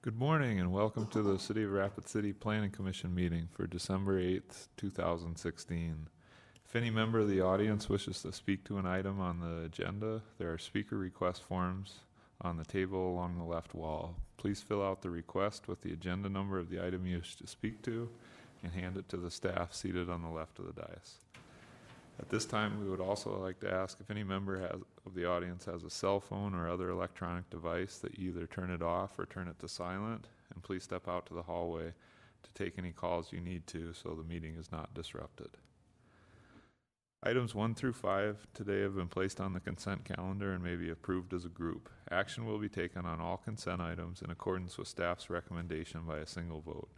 Good morning and welcome to the City of Rapid City Planning Commission meeting for December 8th, 2016. If any member of the audience wishes to speak to an item on the agenda, there are speaker request forms on the table along the left wall. Please fill out the request with the agenda number of the item you wish to speak to and hand it to the staff seated on the left of the dais. At this time, we would also like to ask if any member of the audience has a cell phone or other electronic device that you either turn it off or turn it to silent, and please step out to the hallway to take any calls you need to so the meeting is not disrupted. Items 1 through 5 today have been placed on the consent calendar and may be approved as a group. Action will be taken on all consent items in accordance with staff's recommendation by a single vote.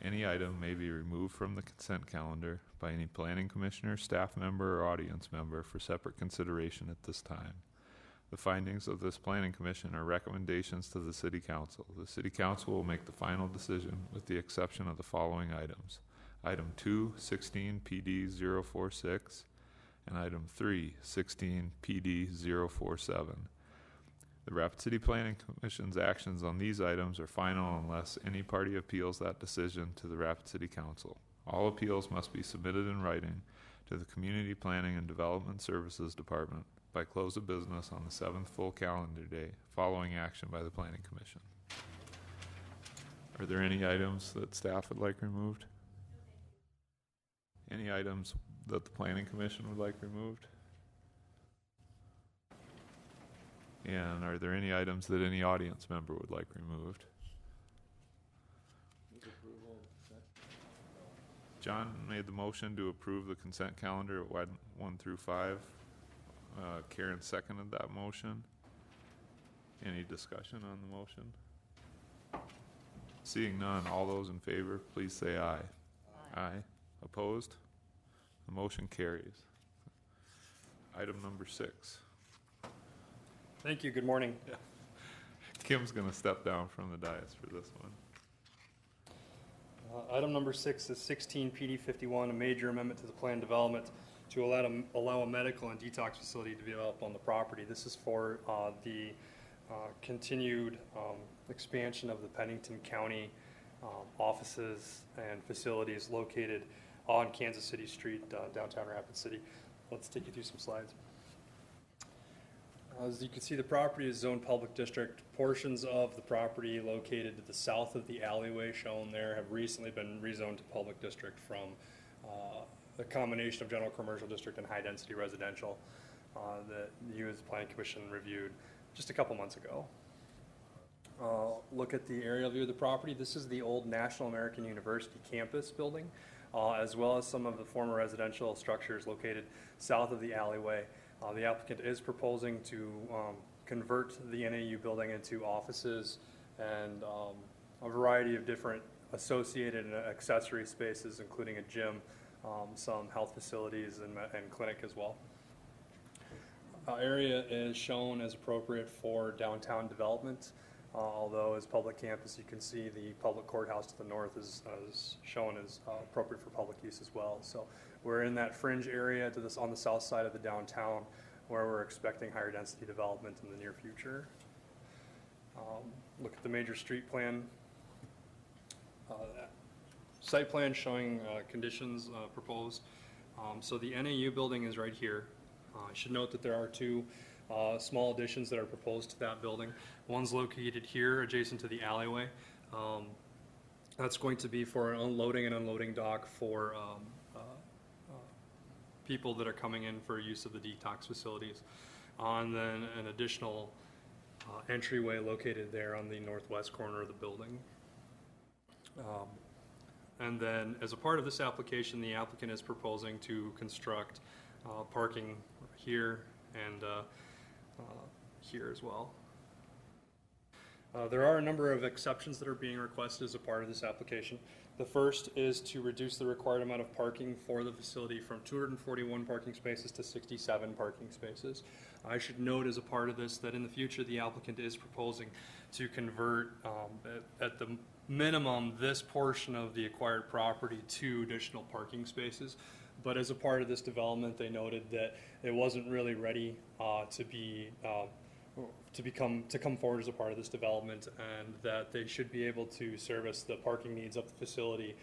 Any item may be removed from the consent calendar by any planning commissioner, staff member, or audience member for separate consideration at this time. The findings of this planning commission are recommendations to the city council. The city council will make the final decision with the exception of the following items. Item 2, 16 PD 046, and item 3, 16 PD 047. The Rapid City Planning Commission's actions on these items are final unless any party appeals that decision to the Rapid City Council. All appeals must be submitted in writing to the Community Planning and Development Services Department by close of business on the 7th full calendar day following action by the Planning Commission. Are there any items that staff would like removed? Any items that the Planning Commission would like removed? And are there any items that any audience member would like removed? John made the motion to approve the consent calendar at 1 through 5. Karen seconded that motion. Any discussion on the motion? Seeing none, all those in favor, please say aye. Aye. Opposed? The motion carries. Item number 6. Thank you. Good morning. Yeah. Kim's going to step down from the dais for this one. Item number 6 is 16 PD 51, a major amendment to the plan development to allow a medical and detox facility to be developed on the property. This is for the continued expansion of the Pennington County offices and facilities located on Kansas City Street, downtown Rapid City. Let's take you through some slides. As you can see, the property is zoned public district. Portions of the property located to the south of the alleyway shown there have recently been rezoned to public district from the combination of general commercial district and high density residential that you as the Planning Commission reviewed just a couple months ago. Look at the aerial view of the property. This is the old National American University campus building, as well as some of the former residential structures located south of the alleyway. The applicant is proposing to convert the NAU building into offices and a variety of different associated and accessory spaces, including a gym, some health facilities, and clinic as well. Area is shown as appropriate for downtown development, although as public campus you can see the public courthouse to the north is shown as appropriate for public use as well. So we're in that fringe area to this on the south side of the downtown where we're expecting higher density development in the near future. Look at the major street plan. Site plan showing conditions proposed. So the NAU building is right here. I should note that there are two small additions that are proposed to that building. One's located here adjacent to the alleyway. That's going to be for an unloading and unloading dock for people that are coming in for use of the detox facilities. And then an additional entryway located there on the northwest corner of the building. And then as a part of this application, the applicant is proposing to construct parking here and here as well. There are a number of exceptions that are being requested as a part of this application. The first is to reduce the required amount of parking for the facility from 241 parking spaces to 67 parking spaces. I should note as a part of this that in the future the applicant is proposing to convert at the minimum this portion of the acquired property to additional parking spaces. But as a part of this development, they noted that it wasn't really ready to be to come forward as a part of this development, and that they should be able to service the parking needs of the facility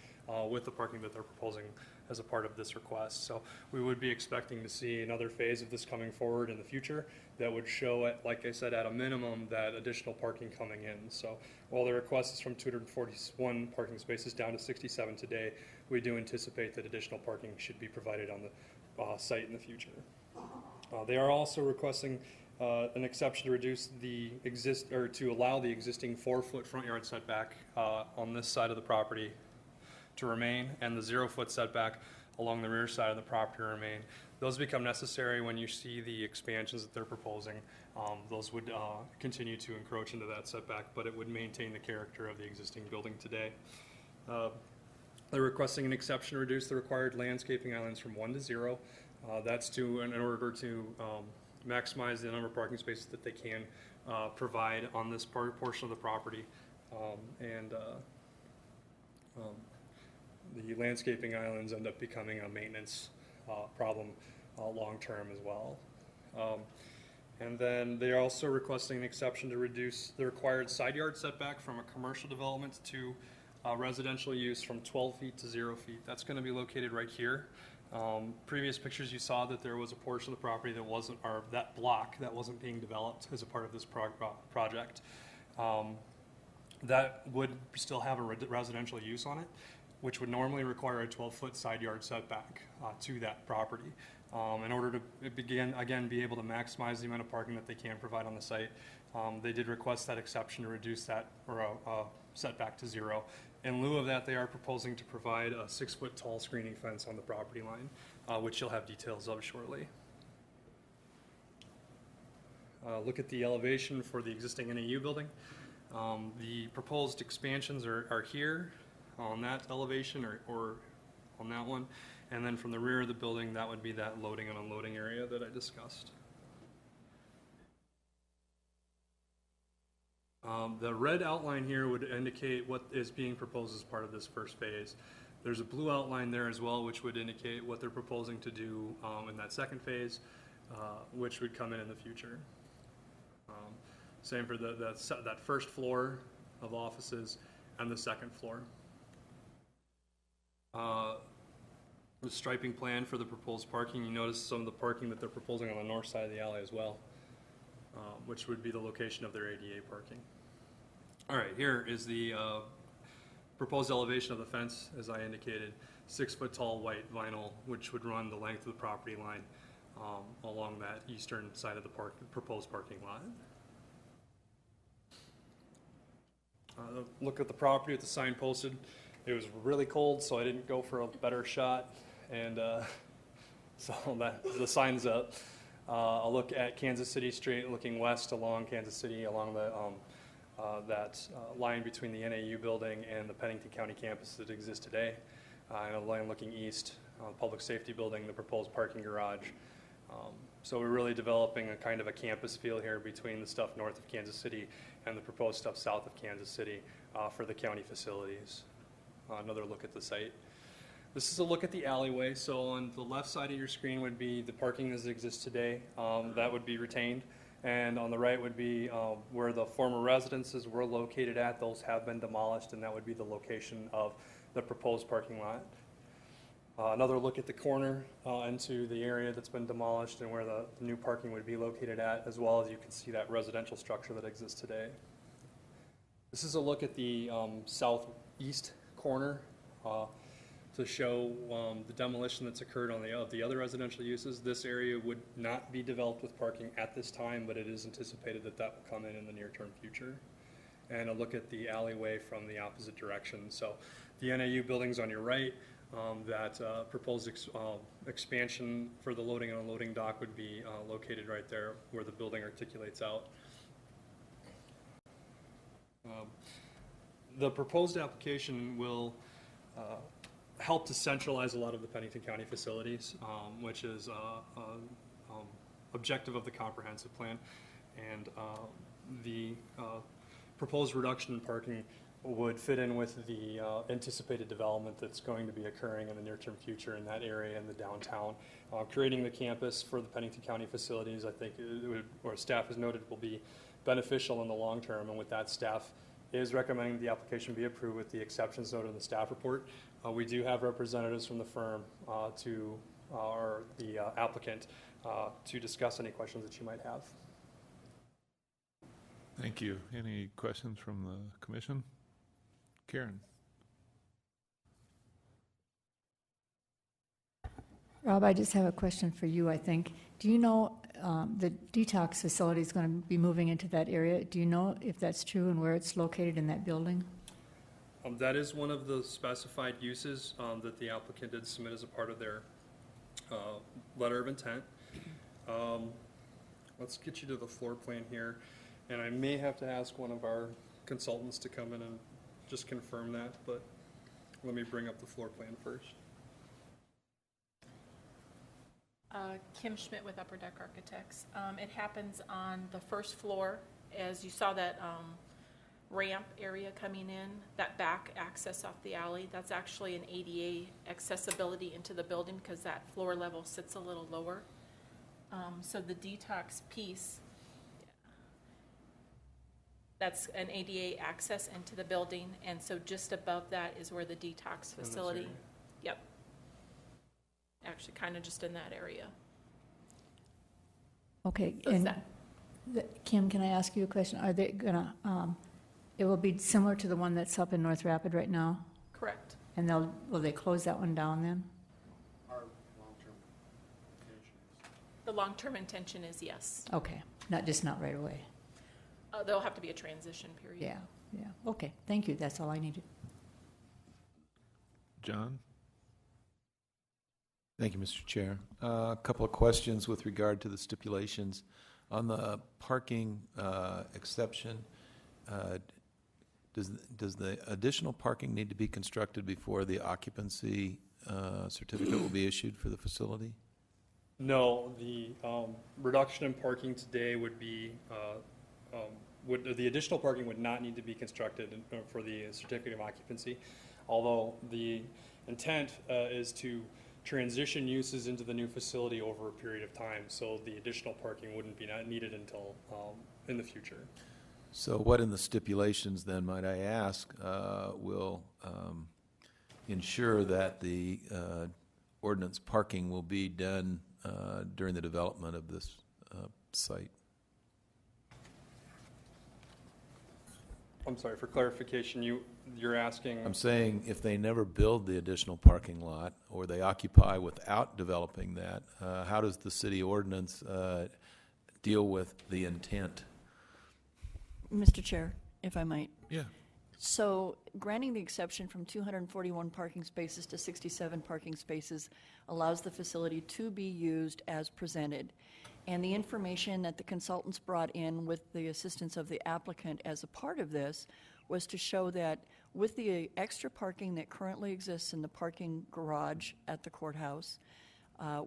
with the parking that they're proposing as a part of this request. So we would be expecting to see another phase of this coming forward in the future that would show, like I said, at a minimum, that additional parking coming in. So while the request is from 241 parking spaces down to 67 today, we do anticipate that additional parking should be provided on the site in the future. They are also requesting an exception to reduce to allow the existing 4-foot front yard setback on this side of the property to remain, and the 0-foot setback along the rear side of the property to remain. Those become necessary when you see the expansions that they're proposing. Those would continue to encroach into that setback, but it would maintain the character of the existing building today. They're requesting an exception to reduce the required landscaping islands from 1 to 0. That's in order to maximize the number of parking spaces that they can provide on this portion of the property. The landscaping islands end up becoming a maintenance problem long-term as well. And then they are also requesting an exception to reduce the required side yard setback from a commercial development to residential use from 12 feet to 0 feet. That's going to be located right here. Previous pictures you saw that there was a portion of the property that wasn't, or that block that wasn't being developed as a part of this project. That would still have a residential use on it, which would normally require a 12-foot side yard setback to that property. In order to be able to maximize the amount of parking that they can provide on the site, they did request that exception to reduce that setback to 0. In lieu of that, they are proposing to provide a 6-foot tall screening fence on the property line, which you'll have details of shortly. Look at the elevation for the existing NAU building. The proposed expansions are here on that elevation or on that one. And then from the rear of the building, that would be that loading and unloading area that I discussed. The red outline here would indicate what is being proposed as part of this first phase. There's a blue outline there as well, which would indicate what they're proposing to do in that second phase, which would come in the future. Same for that first floor of offices and the second floor. The striping plan for the proposed parking, you notice some of the parking that they're proposing on the north side of the alley as well, which would be the location of their ADA parking. All right, here is the proposed elevation of the fence, as I indicated, 6-foot tall white vinyl, which would run the length of the property line along that eastern side of the proposed parking lot. Look at the property with the sign posted. It was really cold, so I didn't go for a better shot, and so the sign's up. I'll look at Kansas City Street, looking west along Kansas City, along the that line between the NAU building and the Pennington County campus that exists today, and a line looking east, public safety building, the proposed parking garage. So we're really developing a kind of a campus feel here between the stuff north of Kansas City and the proposed stuff south of Kansas City for the county facilities. Another look at the site. This is a look at the alleyway. So on the left side of your screen would be the parking as it exists today. That would be retained. And on the right would be where the former residences were located at. Those have been demolished, and that would be the location of the proposed parking lot. Another look at the corner into the area that's been demolished and where the new parking would be located at, as well as you can see that residential structure that exists today. This is a look at the southeast corner to show the demolition that's occurred on the other residential uses. This area would not be developed with parking at this time, but it is anticipated that that will come in the near-term future. And a look at the alleyway from the opposite direction. So the NAU building's on your right. That proposed expansion for the loading and unloading dock would be located right there where the building articulates out. The proposed application will help to centralize a lot of the Pennington County facilities, which is objective of the comprehensive plan. And the proposed reduction in parking would fit in with the anticipated development that's going to be occurring in the near-term future in that area in the downtown. Creating the campus for the Pennington County facilities, I think, it would, or staff has noted, will be beneficial in the long term. And with that, staff is recommending the application be approved with the exceptions noted in the staff report. We do have representatives from the firm or the applicant to discuss any questions that you might have. Thank you. Any questions from the commission? Karen? Rob, I just have a question for you, I think. Do you know the detox facility is going to be moving into that area? Do you know if that's true and where it's located in that building? That is one of the specified uses that the applicant did submit as a part of their letter of intent. Let's get you to the floor plan here. And I may have to ask one of our consultants to come in and just confirm that, but let me bring up the floor plan first. Kim Schmidt with Upper Deck Architects. It happens on the first floor. As you saw that ramp area coming in, that back access off the alley, that's actually an ADA accessibility into the building because that floor level sits a little lower. So the detox piece, that's an ADA access into the building, and so just above that is where the detox facility. Yep. Actually, kind of just in that area. Okay. So and Kim, can I ask you a question? Are they gonna? It will be similar to the one that's up in North Rapid right now. Correct. And will they close that one down then? Our long-term intention is. The long-term intention is yes. Okay, not right away. There'll have to be a transition period. Yeah. Okay, thank you. That's all I needed. John? Thank you, Mr. Chair. A couple of questions with regard to the stipulations. On the parking exception, does the additional parking need to be constructed before the occupancy certificate will be issued for the facility? No, the reduction in parking today would be, the additional parking would not need to be constructed for the certificate of occupancy, although the intent is to transition uses into the new facility over a period of time, so the additional parking wouldn't be needed until in the future. So what in the stipulations then, might I ask, will ensure that the ordinance parking will be done during the development of this site? I'm sorry, for clarification, you're asking? I'm saying if they never build the additional parking lot or they occupy without developing that, how does the city ordinance deal with the intent? Mr. Chair, if I might. Yeah. So granting the exception from 241 parking spaces to 67 parking spaces allows the facility to be used as presented. And the information that the consultants brought in with the assistance of the applicant as a part of this was to show that with the extra parking that currently exists in the parking garage at the courthouse,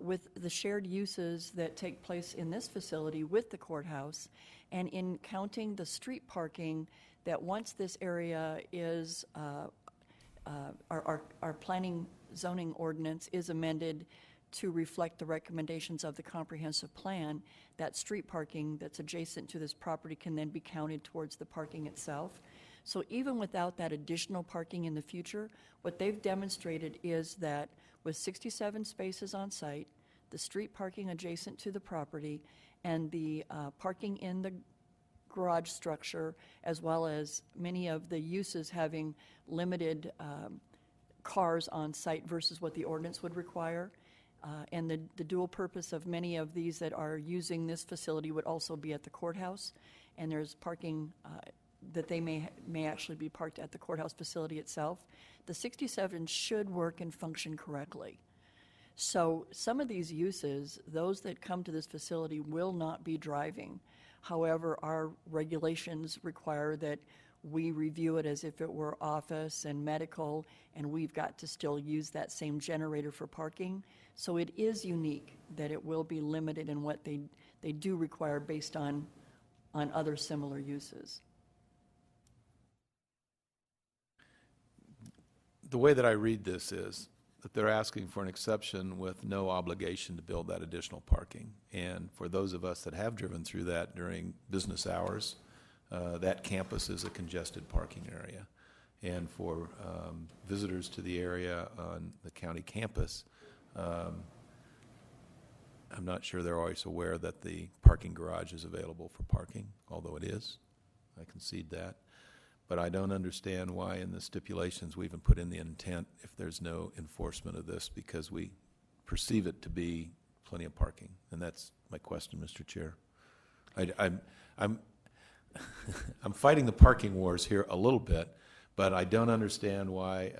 with the shared uses that take place in this facility with the courthouse, and in counting the street parking that once this area is, our planning zoning ordinance is amended to reflect the recommendations of the comprehensive plan, that street parking that's adjacent to this property can then be counted towards the parking itself. So even without that additional parking in the future, what they've demonstrated is that with 67 spaces on site, the street parking adjacent to the property, and the parking in the garage structure, as well as many of the uses having limited cars on site versus what the ordinance would require, and the dual purpose of many of these that are using this facility would also be at the courthouse, and there's parking that they may actually be parked at the courthouse facility itself. The 67 should work and function correctly. So some of these uses, those that come to this facility will not be driving. However, our regulations require that we review it as if it were office and medical, and we've got to still use that same generator for parking. So it is unique that it will be limited in what they do require based on other similar uses. the way that I read this is that they're asking for an exception with no obligation to build that additional parking. And for those of us that have driven through that during business hours, that campus is a congested parking area. And for visitors to the area on the county campus, I'm not sure they're always aware that the parking garage is available for parking, although it is. I concede that. But I don't understand why in the stipulations we even put in the intent if there's no enforcement of this, because we perceive it to be plenty of parking. And that's my question, Mr. Chair. I'm I'm fighting the parking wars here a little bit, but I don't understand why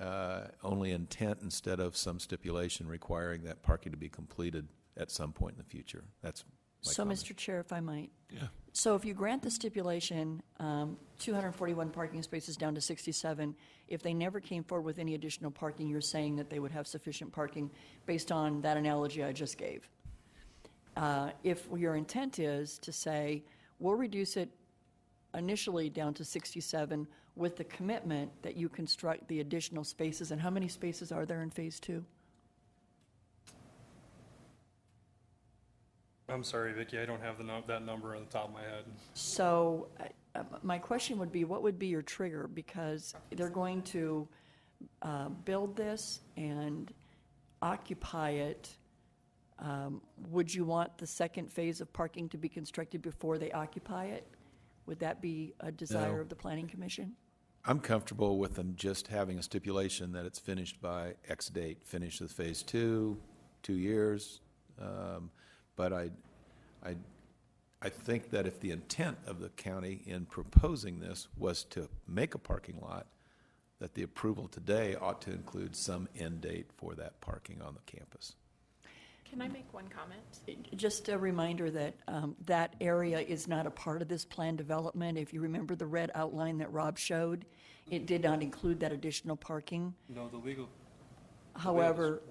only intent instead of some stipulation requiring that parking to be completed at some point in the future. That's my So, comment. Mr. Chair, if I might. Yeah. So if you grant the stipulation, 241 parking spaces down to 67, if they never came forward with any additional parking, you're saying that they would have sufficient parking based on that analogy I just gave. If your intent is to say, we'll reduce it initially down to 67 with the commitment that you construct the additional spaces, and how many spaces are there in Phase 2? I'm sorry, Vicki, I don't have that number on the top of my head. So my question would be, what would be your trigger? Because they're going to build this and occupy it. Would you want the second phase of parking to be constructed before they occupy it? Would that be a desire No. of the Planning Commission? I'm comfortable with them just having a stipulation that it's finished by X date, finished with Phase 2, 2 years. But I think that if the intent of the county in proposing this was to make a parking lot, that the approval today ought to include some end date for that parking on the campus. Can I make one comment? Just a reminder that that area is not a part of this plan development. If you remember the red outline that Rob showed, it did not include that additional parking. No, the legal. However,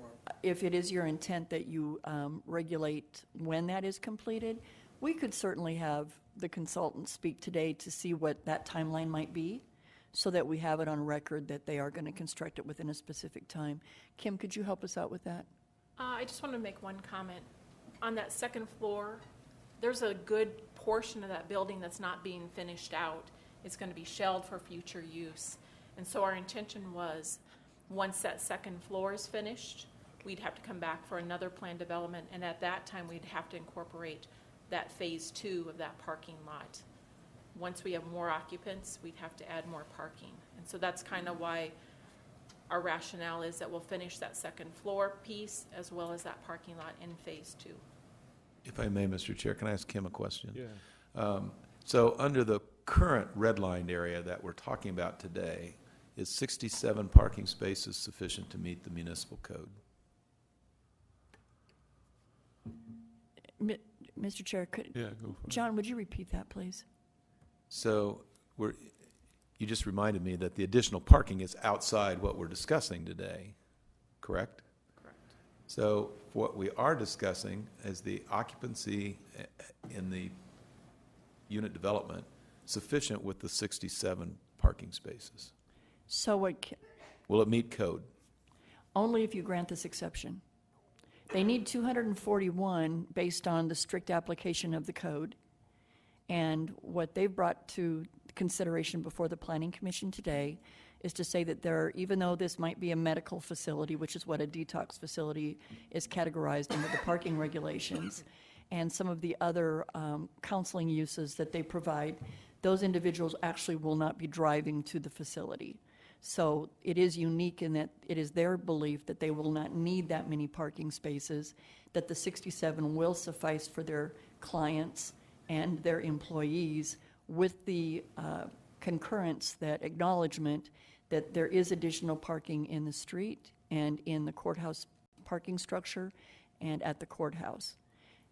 if it is your intent that you regulate when that is completed, we could certainly have the consultant speak today to see what that timeline might be, so that we have it on record that they are going to construct it within a specific time. Kim, could you help us out with that? I just want to make one comment. On that second floor, there's a good portion of that building that's not being finished out. It's going to be shelled for future use. And so our intention was, once that second floor is finished, we'd have to come back for another plan development, and at that time, we'd have to incorporate that Phase 2 of that parking lot. Once we have more occupants, we'd have to add more parking. And so that's kind of why our rationale is that we'll finish that second floor piece as well as that parking lot in Phase 2. If I may, Mr. Chair, can I ask Kim a question? Yeah. So under the current redlined area that we're talking about today, is 67 parking spaces sufficient to meet the municipal code? Mr. Chair, could, Yeah, go for it. John, would you repeat that, please? So you just reminded me that the additional parking is outside what we're discussing today, correct? Correct. So what we are discussing is the occupancy in the unit development sufficient with the 67 parking spaces. So what, Will it meet code? only if you grant this exception. They need 241 based on the strict application of the code. And what they've brought to consideration before the Planning Commission today is to say that there, even though this might be a medical facility, which is what a detox facility is categorized under the parking regulations, and some of the other counseling uses that they provide, those individuals actually will not be driving to the facility. So it is unique in that it is their belief that they will not need that many parking spaces, that the 67 will suffice for their clients and their employees, with the concurrence, that acknowledgement that there is additional parking in the street and in the courthouse parking structure and at the courthouse.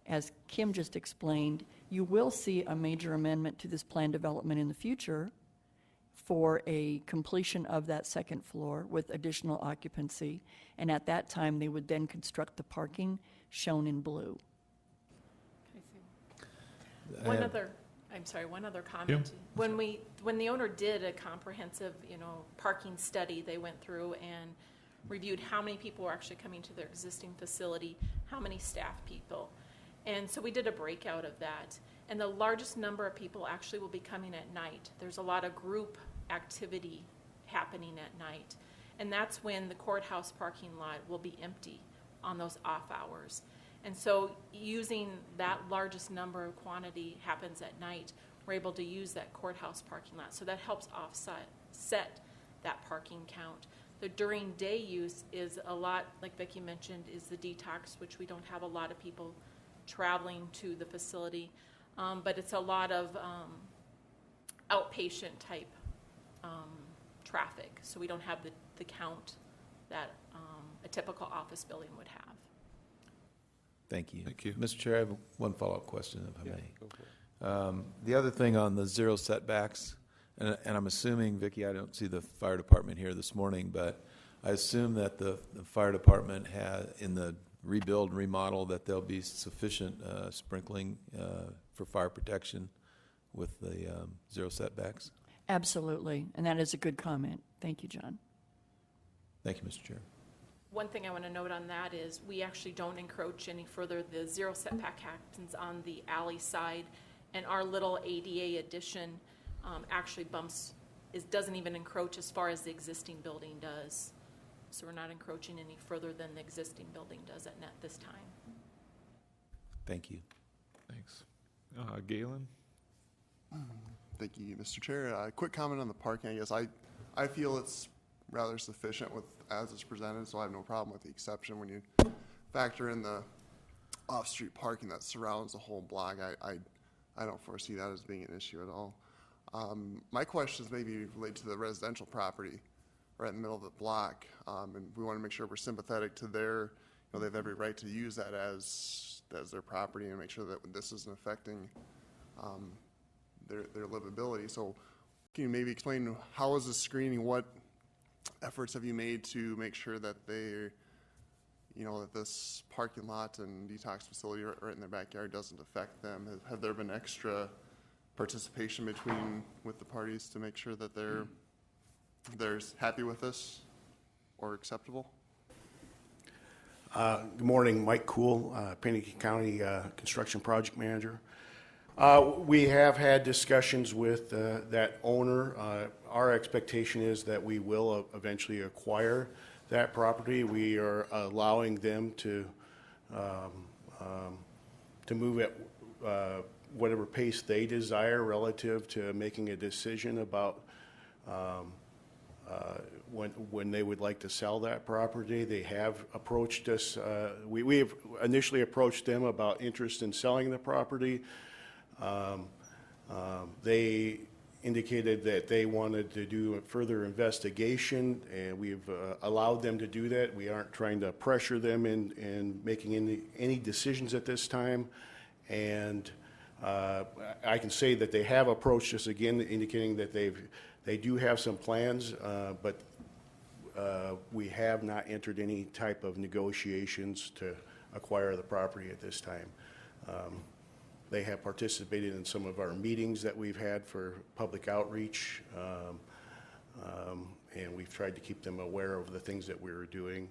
As Kim just explained, you will see a major amendment to this plan development in the future for a completion of that second floor with additional occupancy, and at that time, they would then construct the parking shown in blue. One other, I'm sorry, one other comment. When the owner did a comprehensive, parking study, they went through and reviewed how many people were actually coming to their existing facility, how many staff people. And so we did a breakout of that. And the largest number of people actually will be coming at night. There's a lot of group activity happening at night. And that's when the courthouse parking lot will be empty on those off hours. And so using that largest number of quantity happens at night, we're able to use that courthouse parking lot. So that helps offset that parking count. The during day use is a lot, like Vicki mentioned, is the detox, which we don't have a lot of people traveling to the facility. But it's a lot of outpatient type traffic. So we don't have the count that a typical office building would have. Thank you. Thank you. Mr. Chair, I have one follow-up question, if I may. Go for it. The other thing on the zero setbacks, and I'm assuming, Vicki, I don't see the fire department here this morning, but I assume that the fire department had, in the rebuild and remodel, that there'll be sufficient sprinkling for fire protection with the zero setbacks? Absolutely, and that is a good comment. Thank you, John. Thank you, Mr. Chair. One thing I want to note on that is we actually don't encroach any further. The zero setback happens on the alley side, and our little ADA addition actually doesn't even encroach as far as the existing building does. So we're not encroaching any further than the existing building does at this time. Thank you. Thanks. Galen? Thank you, Mr. Chair. Quick comment on the parking. I guess I feel it's rather sufficient as it's presented, so I have no problem with the exception. When you factor in the off-street parking that surrounds the whole block, I don't foresee that as being an issue at all. My questions maybe relate to the residential property right in the middle of the block, and we want to make sure we're sympathetic to their, they have every right to use that as their property and make sure that this isn't affecting their livability. So can you maybe explain how is the screening, what efforts have you made to make sure that that this parking lot and detox facility right in their backyard doesn't affect them? Have there been extra participation with the parties to make sure that they're happy with this or acceptable? Good morning, Mike Cool, Panic County Construction Project Manager. We have had discussions with that owner. Our expectation is that we will eventually acquire that property. We are allowing them to move at whatever pace they desire relative to making a decision about when they would like to sell that property. They have approached us. We have initially approached them about interest in selling the property. They indicated that they wanted to do a further investigation, and we've allowed them to do that. We aren't trying to pressure them in making any decisions at this time. And I can say that they have approached us again, indicating that they do have some plans, but we have not entered any type of negotiations to acquire the property at this time. They have participated in some of our meetings that we've had for public outreach, and we've tried to keep them aware of the things that we were doing.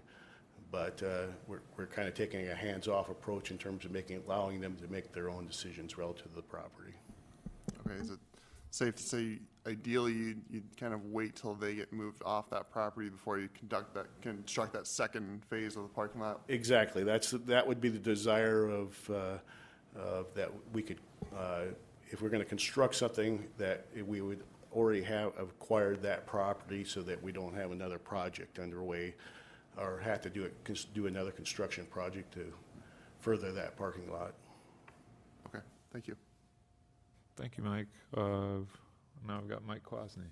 But we're kind of taking a hands-off approach in terms of allowing them to make their own decisions relative to the property. Okay, is it safe to say ideally you'd kind of wait till they get moved off that property before you construct that second phase of the parking lot? Exactly. That would be the desire of that we could, if we're going to construct something, that we would already have acquired that property so that we don't have another project underway or have to do another construction project to further that parking lot. Okay, thank you. Thank you, Mike. Now we've got Mike Kwasny.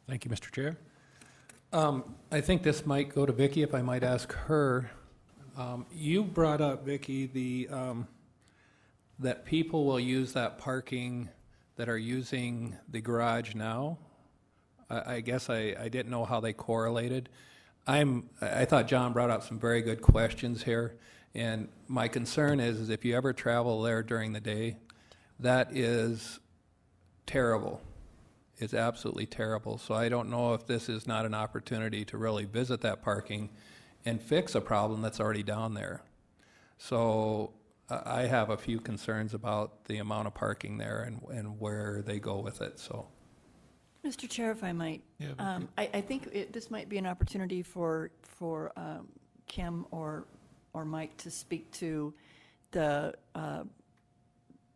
Thank you, Mr. Chair. I think this might go to Vicki, if I might ask her. You brought up, Vicki, that people will use that parking that are using the garage now. I guess I didn't know how they correlated. I thought John brought up some very good questions here, and my concern is if you ever travel there during the day, that is terrible. It's absolutely terrible. So I don't know if this is not an opportunity to really visit that parking and fix a problem that's already down there. So I have a few concerns about the amount of parking there and where they go with it, so. Mr. Chair, if I might, Yeah, I think this might be an opportunity for Kim or Mike to speak to the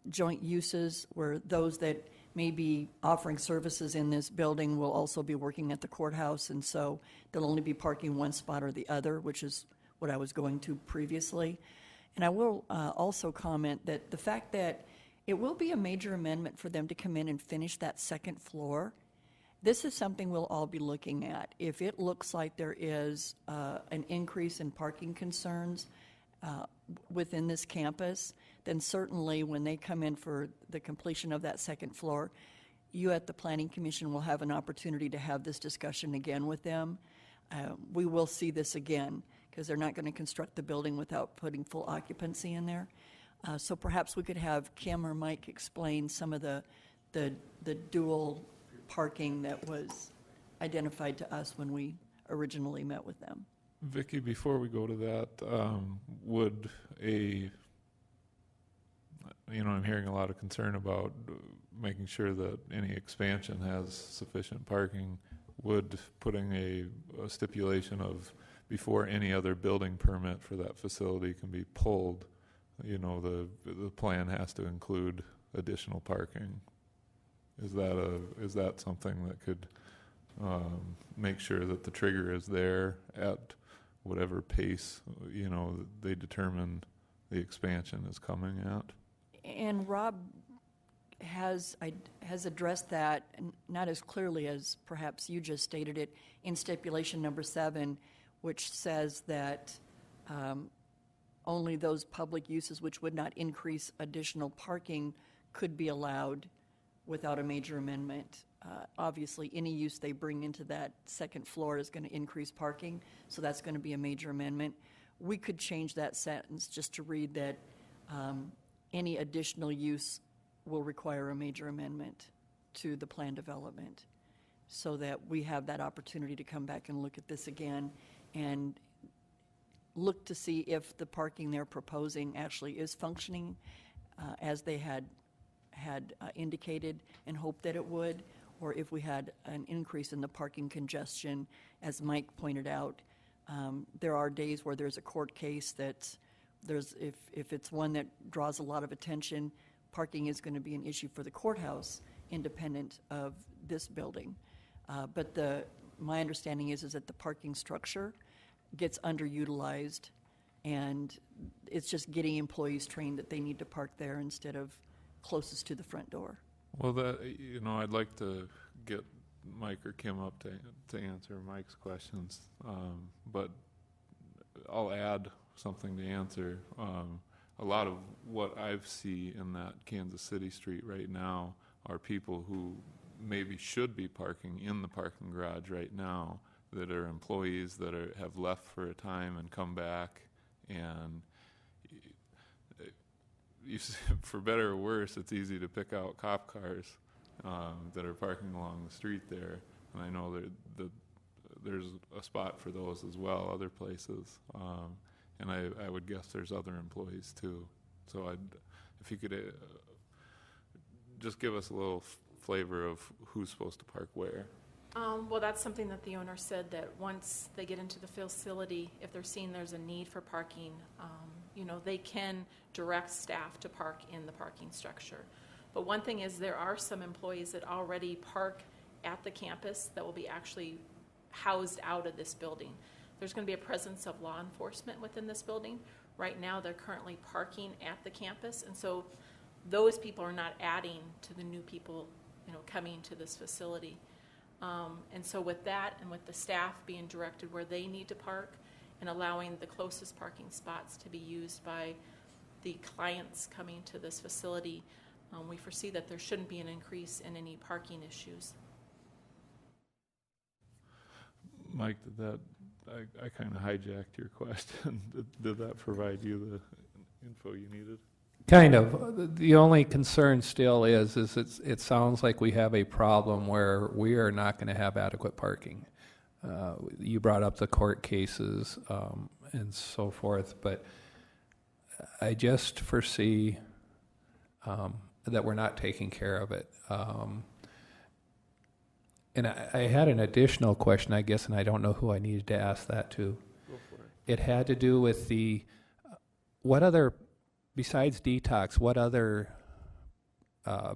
joint uses, where those that may be offering services in this building will also be working at the courthouse, and so they'll only be parking one spot or the other, which is what I was going to previously. And I will also comment that the fact that it will be a major amendment for them to come in and finish that second floor, this is something we'll all be looking at. If it looks like there is an increase in parking concerns within this campus, then certainly when they come in for the completion of that second floor, you at the Planning Commission will have an opportunity to have this discussion again with them. We will see this again, because they're not going to construct the building without putting full occupancy in there. So perhaps we could have Kim or Mike explain some of the dual parking that was identified to us when we originally met with them. Vicki, before we go to that, would I'm hearing a lot of concern about making sure that any expansion has sufficient parking. Would putting a stipulation of before any other building permit for that facility can be pulled, the plan has to include additional parking? Is that something that could make sure that the trigger is there at whatever pace they determine the expansion is coming at? And Rob has addressed that, not as clearly as perhaps you just stated it, in stipulation number 7, which says that only those public uses which would not increase additional parking could be allowed without a major amendment. Obviously, any use they bring into that second floor is going to increase parking, so that's going to be a major amendment. We could change that sentence just to read that any additional use will require a major amendment to the plan development, so that we have that opportunity to come back and look at this again and look to see if the parking they're proposing actually is functioning as they had indicated and hoped that it would, or if we had an increase in the parking congestion. As Mike pointed out, there are days where there's a court case that if it's one that draws a lot of attention, parking is going to be an issue for the courthouse, independent of this building. But my understanding is that the parking structure gets underutilized, and it's just getting employees trained that they need to park there instead of closest to the front door. Well, I'd like to get Mike or Kim up to answer Mike's questions, but I'll add something to answer. A lot of what I see in that Kansas City street right now are people who maybe should be parking in the parking garage right now, that are employees that have left for a time and come back, and for better or worse, it's easy to pick out cop cars that are parking along the street there, and I know that there's a spot for those as well, other places, and I would guess there's other employees too. So if you could just give us a little flavor of who's supposed to park where. Well, that's something that the owner said, that once they get into the facility, if they're seeing there's a need for parking, they can direct staff to park in the parking structure. But one thing is, there are some employees that already park at the campus that will be actually housed out of this building. There's going to be a presence of law enforcement within this building. Right now, they're currently parking at the campus, and so those people are not adding to the new people, coming to this facility. And so with that, and with the staff being directed where they need to park and allowing the closest parking spots to be used by the clients coming to this facility, we foresee that there shouldn't be an increase in any parking issues. Mike, I kind of hijacked your question. Did that provide you the info you needed? Kind of. The only concern still is it sounds like we have a problem where we are not going to have adequate parking. You brought up the court cases and so forth, but I just foresee that we're not taking care of it. And I had an additional question, I guess, and I don't know who I needed to ask that to. Go for it. It had to do with what other, besides detox, what other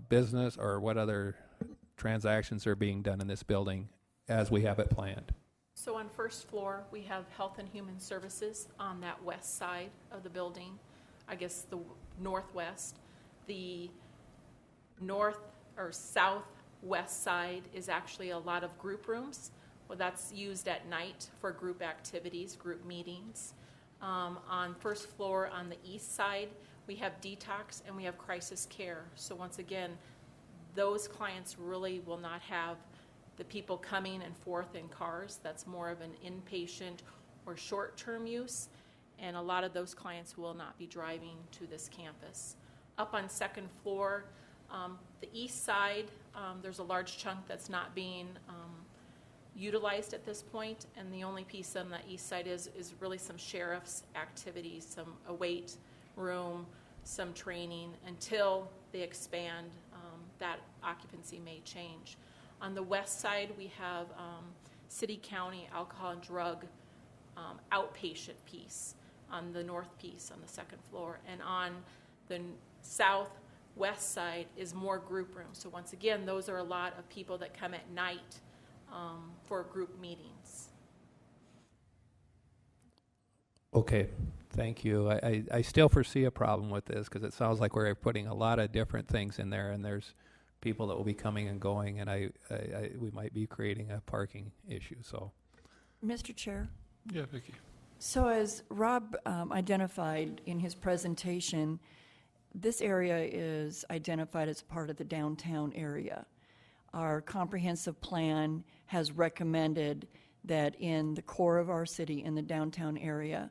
business or what other transactions are being done in this building as we have it planned? So on first floor, we have Health and Human Services on that west side of the building, I guess the northwest. The north or southwest side is actually a lot of group rooms. Well, that's used at night for group activities, group meetings. On first floor on the east side, we have detox and we have crisis care. So once again, those clients really will not have the people coming and forth in cars. That's more of an inpatient or short-term use, and a lot of those clients will not be driving to this campus. Up on second floor, the east side, there's a large chunk that's not being utilized at this point, and the only piece on the east side is really some sheriff's activities, some await room, some training. Until they expand, that occupancy may change. On the west side, we have city-county alcohol and drug outpatient piece on the north piece on the second floor. And on the southwest side is more group rooms. So once again, those are a lot of people that come at night for group meetings. Okay, thank you. I still foresee a problem with this because it sounds like we're putting a lot of different things in there, and there's people that will be coming and going, and we might be creating a parking issue. So, Mr. Chair? Yeah, Vicki. So as Rob identified in his presentation, this area is identified as part of the downtown area. Our comprehensive plan has recommended that in the core of our city, in the downtown area,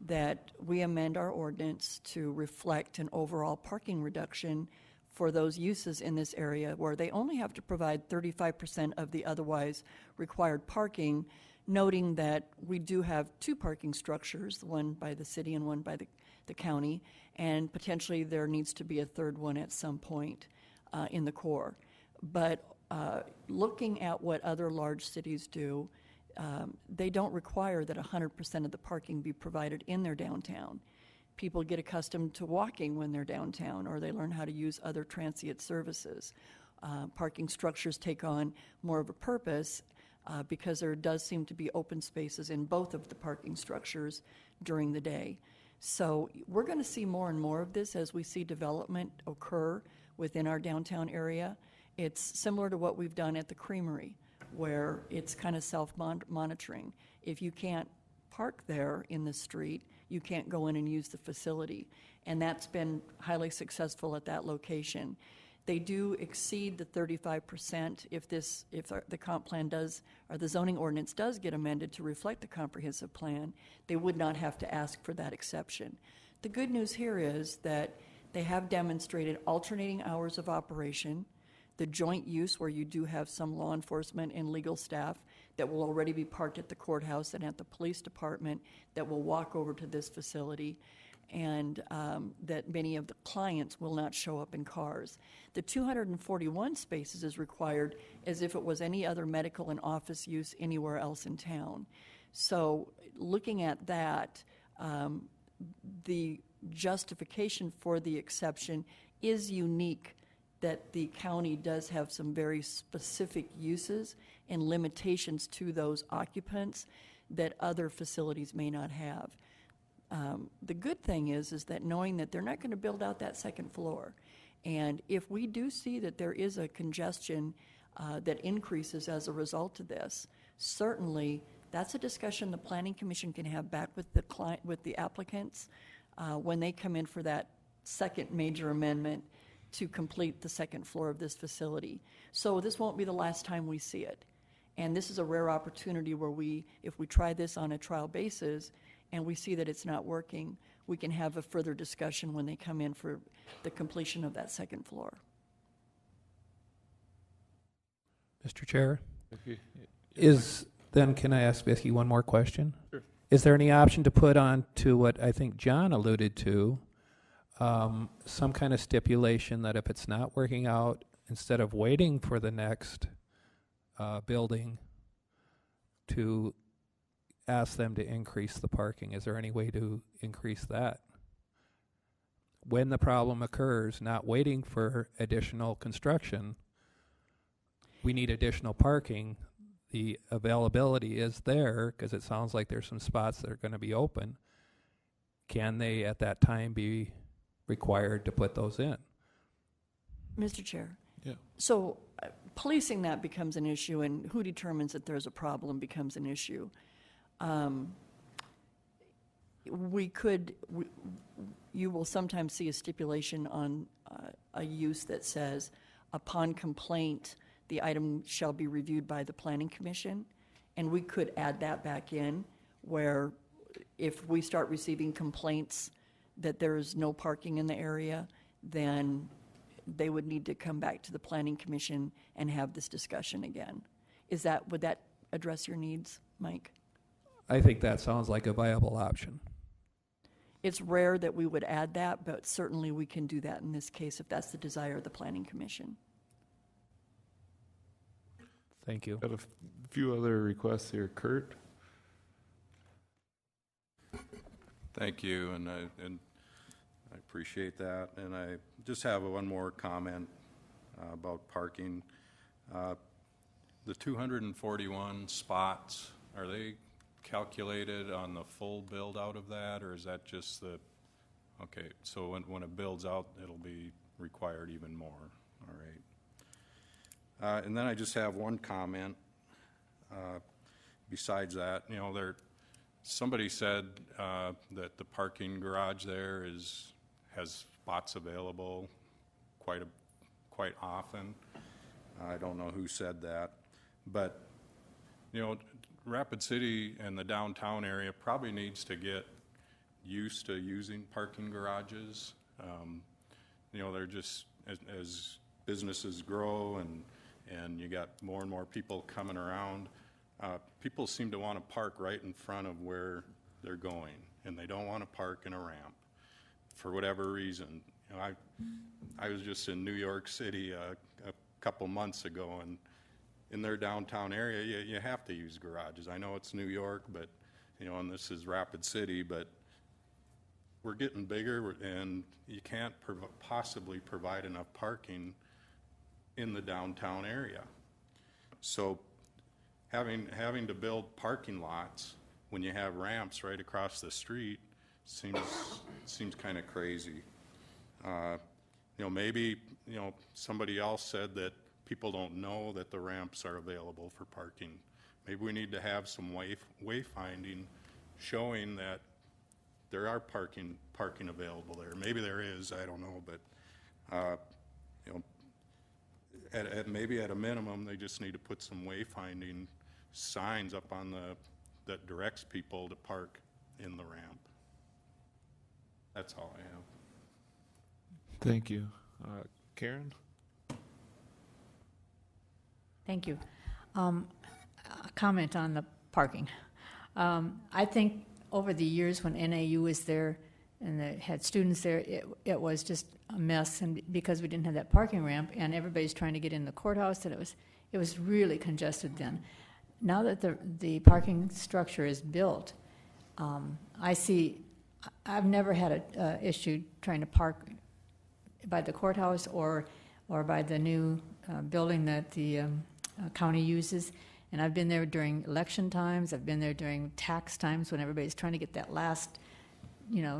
that we amend our ordinance to reflect an overall parking reduction for those uses in this area where they only have to provide 35% of the otherwise required parking, noting that we do have two parking structures, one by the city and one by the county, and potentially there needs to be a third one at some point in the core. But looking at what other large cities do, they don't require that 100% of the parking be provided in their downtown. People get accustomed to walking when they're downtown, or they learn how to use other transient services. Parking structures take on more of a purpose because there does seem to be open spaces in both of the parking structures during the day. So we're going to see more and more of this as we see development occur within our downtown area. It's similar to what we've done at the Creamery, where it's kind of self-monitoring. If you can't park there in the street, you can't go in and use the facility. And that's been highly successful at that location. They do exceed the 35% if the comp plan does, or the zoning ordinance does get amended to reflect the comprehensive plan. They would not have to ask for that exception. The good news here is that they have demonstrated alternating hours of operation, the joint use where you do have some law enforcement and legal staff that will already be parked at the courthouse and at the police department that will walk over to this facility, and that many of the clients will not show up in cars. The 241 spaces is required as if it was any other medical and office use anywhere else in town. So looking at that, the justification for the exception is unique, that the county does have some very specific uses and limitations to those occupants that other facilities may not have. The good thing is that knowing that they're not going to build out that second floor, and if we do see that there is a congestion that increases as a result of this, certainly that's a discussion the Planning Commission can have back with the client, with the applicants, when they come in for that second major amendment to complete the second floor of this facility. So this won't be the last time we see it. And this is a rare opportunity where if we try this on a trial basis and we see that it's not working, we can have a further discussion when they come in for the completion of that second floor. Mr. Chair, Vicki? can I ask Vicki one more question? Sure. Is there any option to put on to what I think John alluded to, some kind of stipulation that if it's not working out, instead of waiting for the next building, to ask them to increase the parking? Is there any way to increase that? When the problem occurs, not waiting for additional construction, we need additional parking. The availability is there because it sounds like there's some spots that are going to be open. Can they at that time be required to put those in? Mr. Chair? Yeah. So policing that becomes an issue, and who determines that there's a problem becomes an issue. You will sometimes see a stipulation on a use that says, upon complaint, the item shall be reviewed by the Planning Commission, and we could add that back in, where if we start receiving complaints that there is no parking in the area, then they would need to come back to the Planning Commission and have this discussion again. Would that address your needs, Mike? I think that sounds like a viable option. It's rare that we would add that, but certainly we can do that in this case if that's the desire of the Planning Commission. Thank you. Got a few other requests here. Kurt? Thank you, and I appreciate that. And I just have one more comment about parking. The 241 spots, are they calculated on the full build out of that, or is that just the, okay, so when it builds out, it'll be required even more, all right. And then I just have one comment. Besides that, somebody said that the parking garage there has spots available quite often. I don't know who said that, but Rapid City and the downtown area probably needs to get used to using parking garages. They're just as businesses grow and you got more and more people coming around, people seem to want to park right in front of where they're going, and they don't want to park in a ramp for whatever reason. I was just in New York City a couple months ago, and in their downtown area, you have to use garages. I know it's New York, but and this is Rapid City, but we're getting bigger, and you can't possibly provide enough parking in the downtown area. So having to build parking lots when you have ramps right across the street seems kind of crazy. Maybe somebody else said that people don't know that the ramps are available for parking. Maybe we need to have some wayfinding showing that there are parking available there. Maybe there is, I don't know, but maybe at a minimum, they just need to put some wayfinding signs up on that directs people to park in the ramp. That's all I have. Thank you. Karen? Thank you. A comment on the parking. I think over the years when NAU was there and they had students there, it was just a mess, and because we didn't have that parking ramp and everybody's trying to get in the courthouse, and it was really congested then. Now that the parking structure is built, I've never had an issue trying to park by the courthouse or by the new building that the county uses. And I've been there during election times. I've been there during tax times when everybody's trying to get that last,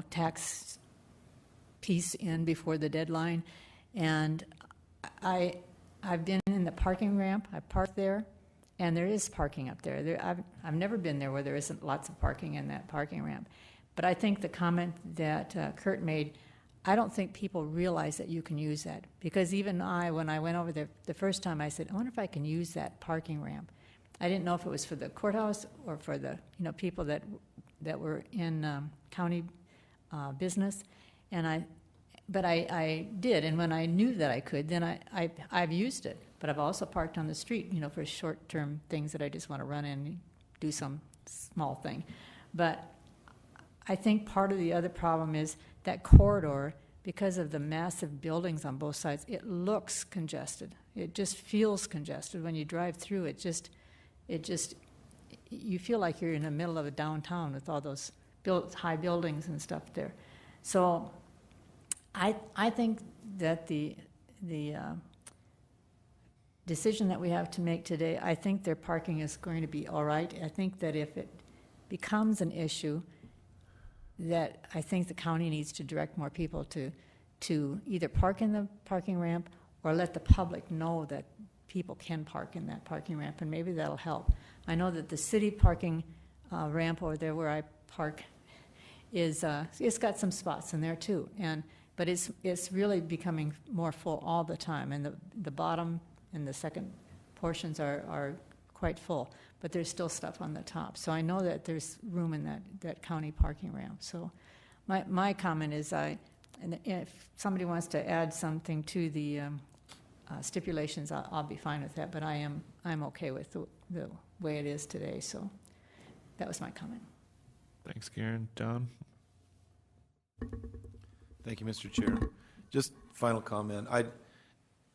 tax piece in before the deadline. And I've been in the parking ramp. I parked there, and there is parking up there. I've never been there where there isn't lots of parking in that parking ramp. But I think the comment that Kurt made, I don't think people realize that you can use that. Because even when I went over there the first time, I said, I wonder if I can use that parking ramp. I didn't know if it was for the courthouse or for the people that were in county business, but I did, and when I knew that I could, then I've used it. But I've also parked on the street, for short-term things that I just want to run in and do some small thing. But I think part of the other problem is that corridor, because of the massive buildings on both sides, it looks congested. It just feels congested when you drive through. It just you feel like you're in the middle of a downtown with all those high buildings and stuff there. So I think that the decision that we have to make today, I think their parking is going to be all right. I think that if it becomes an issue, that I think the county needs to direct more people to either park in the parking ramp or let the public know that people can park in that parking ramp, and maybe that'll help. I know that the city parking ramp over there where I park is it's got some spots in there too, but it's really becoming more full all the time, and the bottom and the second portions are quite full, but there's still stuff on the top. So I know that there's room in that county parking ramp. So my comment is and if somebody wants to add something to the stipulations, I'll be fine with that, but I'm okay with the way it is today. So that was my comment. Thanks, Karen. John? Thank you, Mr. Chair. Just final comment. I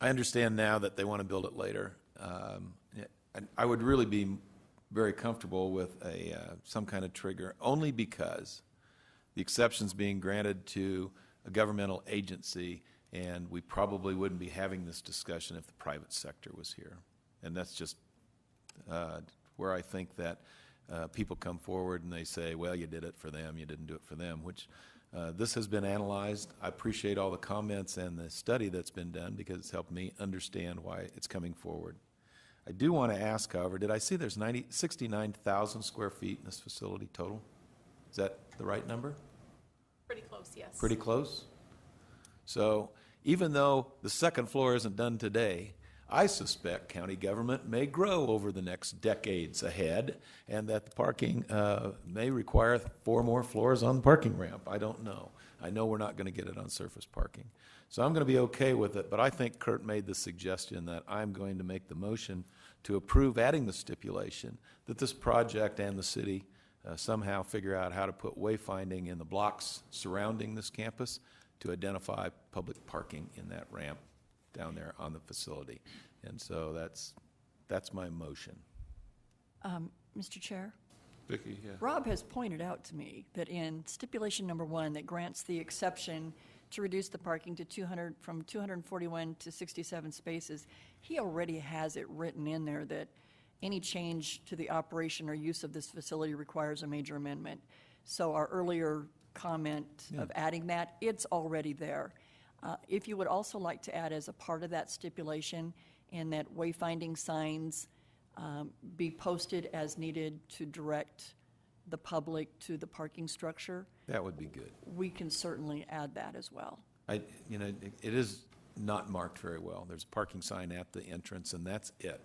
understand now that they want to build it later. I would really be very comfortable with some kind of trigger, only because the exception's being granted to a governmental agency, and we probably wouldn't be having this discussion if the private sector was here. And that's just where I think that people come forward and they say, well, you did it for them, you didn't do it for them, which this has been analyzed. I appreciate all the comments and the study that's been done, because it's helped me understand why it's coming forward. I do want to ask, however, did I see there's 69,000 square feet in this facility total? Is that the right number? Pretty close, yes. Pretty close? So even though the second floor isn't done today, I suspect county government may grow over the next decades ahead, and that the parking may require 4 more floors on the parking ramp. I don't know. I know we're not going to get it on surface parking. So I'm going to be okay with it, but I think Kurt made the suggestion that I'm going to make the motion to approve adding the stipulation that this project and the city somehow figure out how to put wayfinding in the blocks surrounding this campus to identify public parking in that ramp down there on the facility. And so that's my motion. Mr. Chair? Vicki, yeah. Rob has pointed out to me that in stipulation number 1 that grants the exception to reduce the parking to from 241 to 67 spaces, he already has it written in there that any change to the operation or use of this facility requires a major amendment. So our earlier comment of adding that, it's already there. If you would also like to add as a part of that stipulation, and that wayfinding signs be posted as needed to direct the public to the parking structure, That would be good. we can certainly add that as well. It is not marked very well. There's a parking sign at the entrance, and that's it.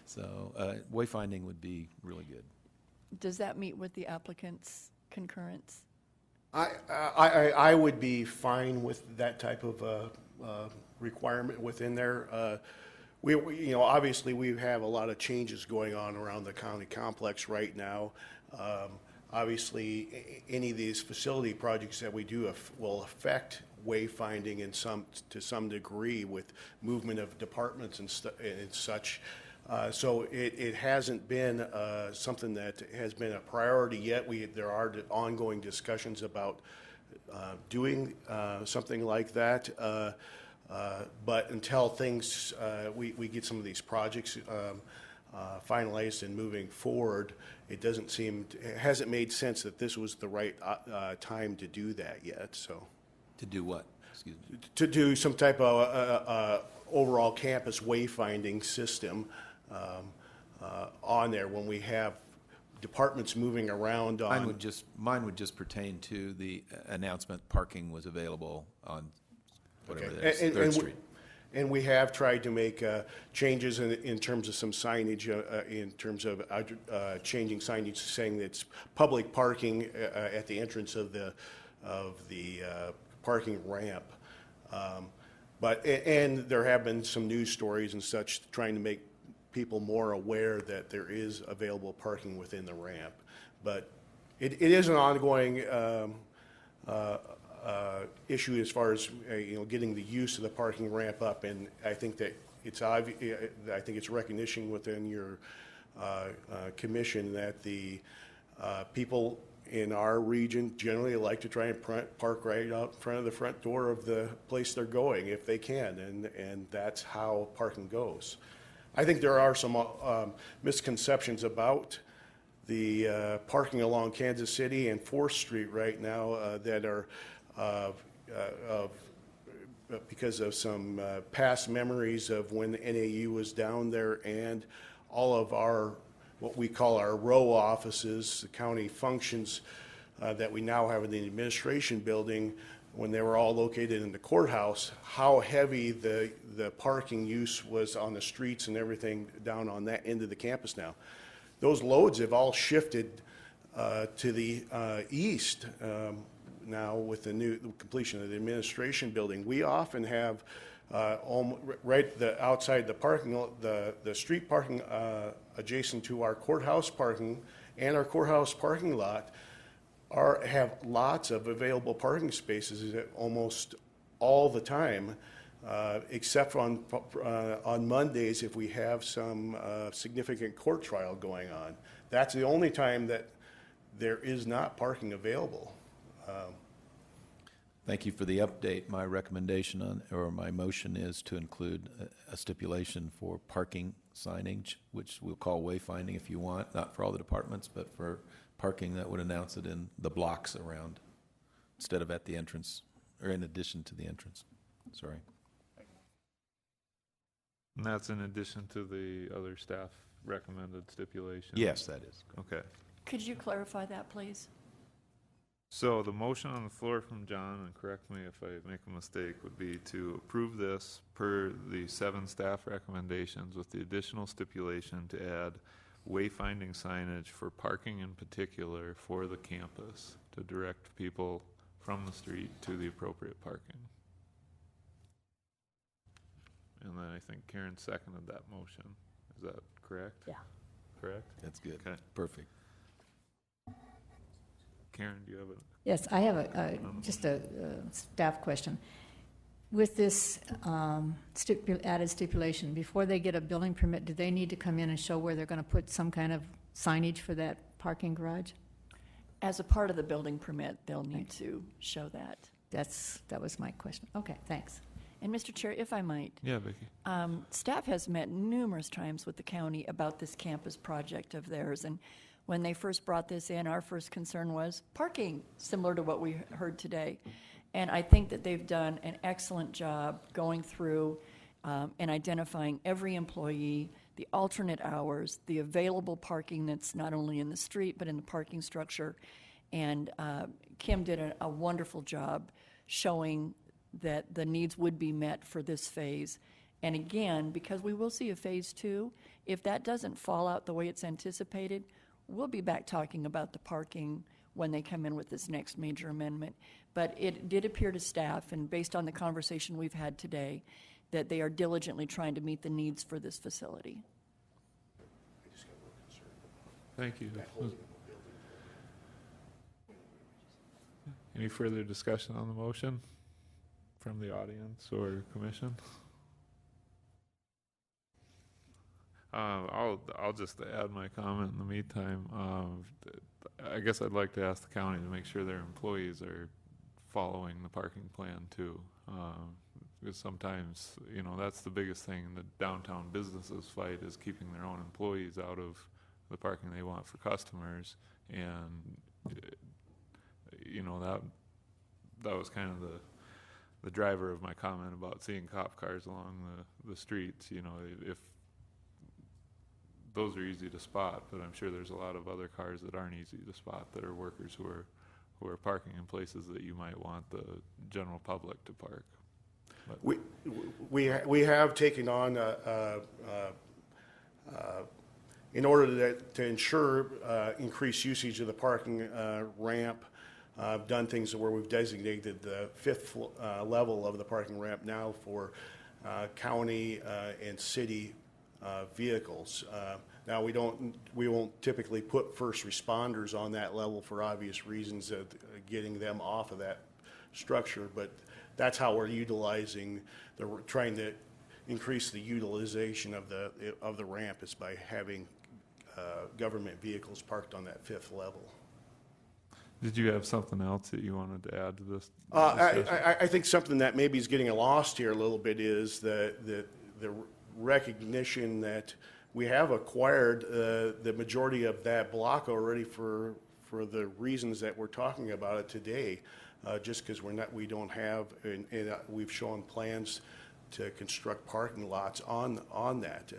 So wayfinding would be really good. Does that meet with the applicant's concurrence? I would be fine with that type of requirement within there. We obviously we have a lot of changes going on around the county complex right now. Obviously, any of these facility projects that we do will affect wayfinding to some degree with movement of departments and such. So it hasn't been something that has been a priority yet. There are ongoing discussions about doing something like that. But until things, we get some of these projects finalized and moving forward, it hasn't made sense that this was the right time to do that yet, so. To do what? Excuse me. To do some type of overall campus wayfinding system on there when we have departments moving around on. Mine would just pertain to the announcement parking was available on whatever Okay. that is, 3rd Street. And we have tried to make changes in terms of some signage, in terms of changing signage saying that it's public parking at the entrance of the of the parking ramp. And there have been some news stories and such trying to make people more aware that there is available parking within the ramp. But it is an ongoing issue as far as getting the use of the parking ramp up, and I think that it's obvious. I think it's recognition within your commission that the people in our region generally like to try and park right out in front of the front door of the place they're going if they can, and that's how parking goes. I think there are some misconceptions about the parking along Kansas City and 4th Street right now that are because of some past memories of when NAU was down there, and all of our, what we call our row offices, the county functions that we now have in the administration building, when they were all located in the courthouse, how heavy the parking use was on the streets and everything down on that end of the campus now. Those loads have all shifted to the east now with the completion of the administration building. We often have right outside the parking, the street parking adjacent to our courthouse parking and our courthouse parking lot have lots of available parking spaces almost all the time, except on Mondays if we have some significant court trial going on. That's the only time that there is not parking available. Thank you for the update. My recommendation or my motion is to include a stipulation for parking signage, which we'll call wayfinding if you want, not for all the departments, but for parking that would announce it in the blocks around instead of at the entrance or in addition to the entrance. Sorry. And that's in addition to the other staff recommended stipulation? Yes, that is. Okay. Could you clarify that, please? So the motion on the floor from John, and correct me if I make a mistake, would be to approve this per the 7 staff recommendations with the additional stipulation to add wayfinding signage for parking in particular for the campus to direct people from the street to the appropriate parking. And then I think Karen seconded that motion. Is that correct? Yeah. Correct? That's good. Okay. Perfect. Karen, do you have a? Yes, I have just a staff question. With this added stipulation, before they get a building permit, do they need to come in and show where they're going to put some kind of signage for that parking garage? As a part of the building permit, they'll need to show that. That was my question. Okay, thanks. And Mr. Chair, if I might, Yeah, Vicki. staff has met numerous times with the county about this campus project of theirs, and when they first brought this in, our first concern was parking, similar to what we heard today. And I think that they've done an excellent job going through and identifying every employee, the alternate hours, the available parking that's not only in the street but in the parking structure. And Kim did a wonderful job showing that the needs would be met for this phase. And again, because we will see a phase 2, if that doesn't fall out the way it's anticipated, we'll be back talking about the parking when they come in with this next major amendment. But it did appear to staff, and based on the conversation we've had today, that they are diligently trying to meet the needs for this facility. Thank you. Any further discussion on the motion from the audience or commission? I'll just add my comment in the meantime. I guess I'd like to ask the county to make sure their employees are following the parking plan too. Because sometimes, that's the biggest thing the downtown businesses fight is keeping their own employees out of the parking they want for customers. And, that was kind of the driver of my comment about seeing cop cars along the streets. If those are easy to spot, but I'm sure there's a lot of other cars that aren't easy to spot that are workers who are parking in places that you might want the general public to park. But We have taken on in order to ensure increased usage of the parking ramp, done things where we've designated the fifth level of the parking ramp now for county and city vehicles. Now, we won't typically put first responders on that level for obvious reasons of getting them off of that structure, but that's how we're utilizing, trying to increase the utilization of the ramp is by having government vehicles parked on that fifth level. Did you have something else that you wanted to add to this? I think something that maybe is getting lost here a little bit is the recognition that we have acquired the majority of that block already for the reasons that we're talking about it today. Just because we don't have, and we've shown plans to construct parking lots on that.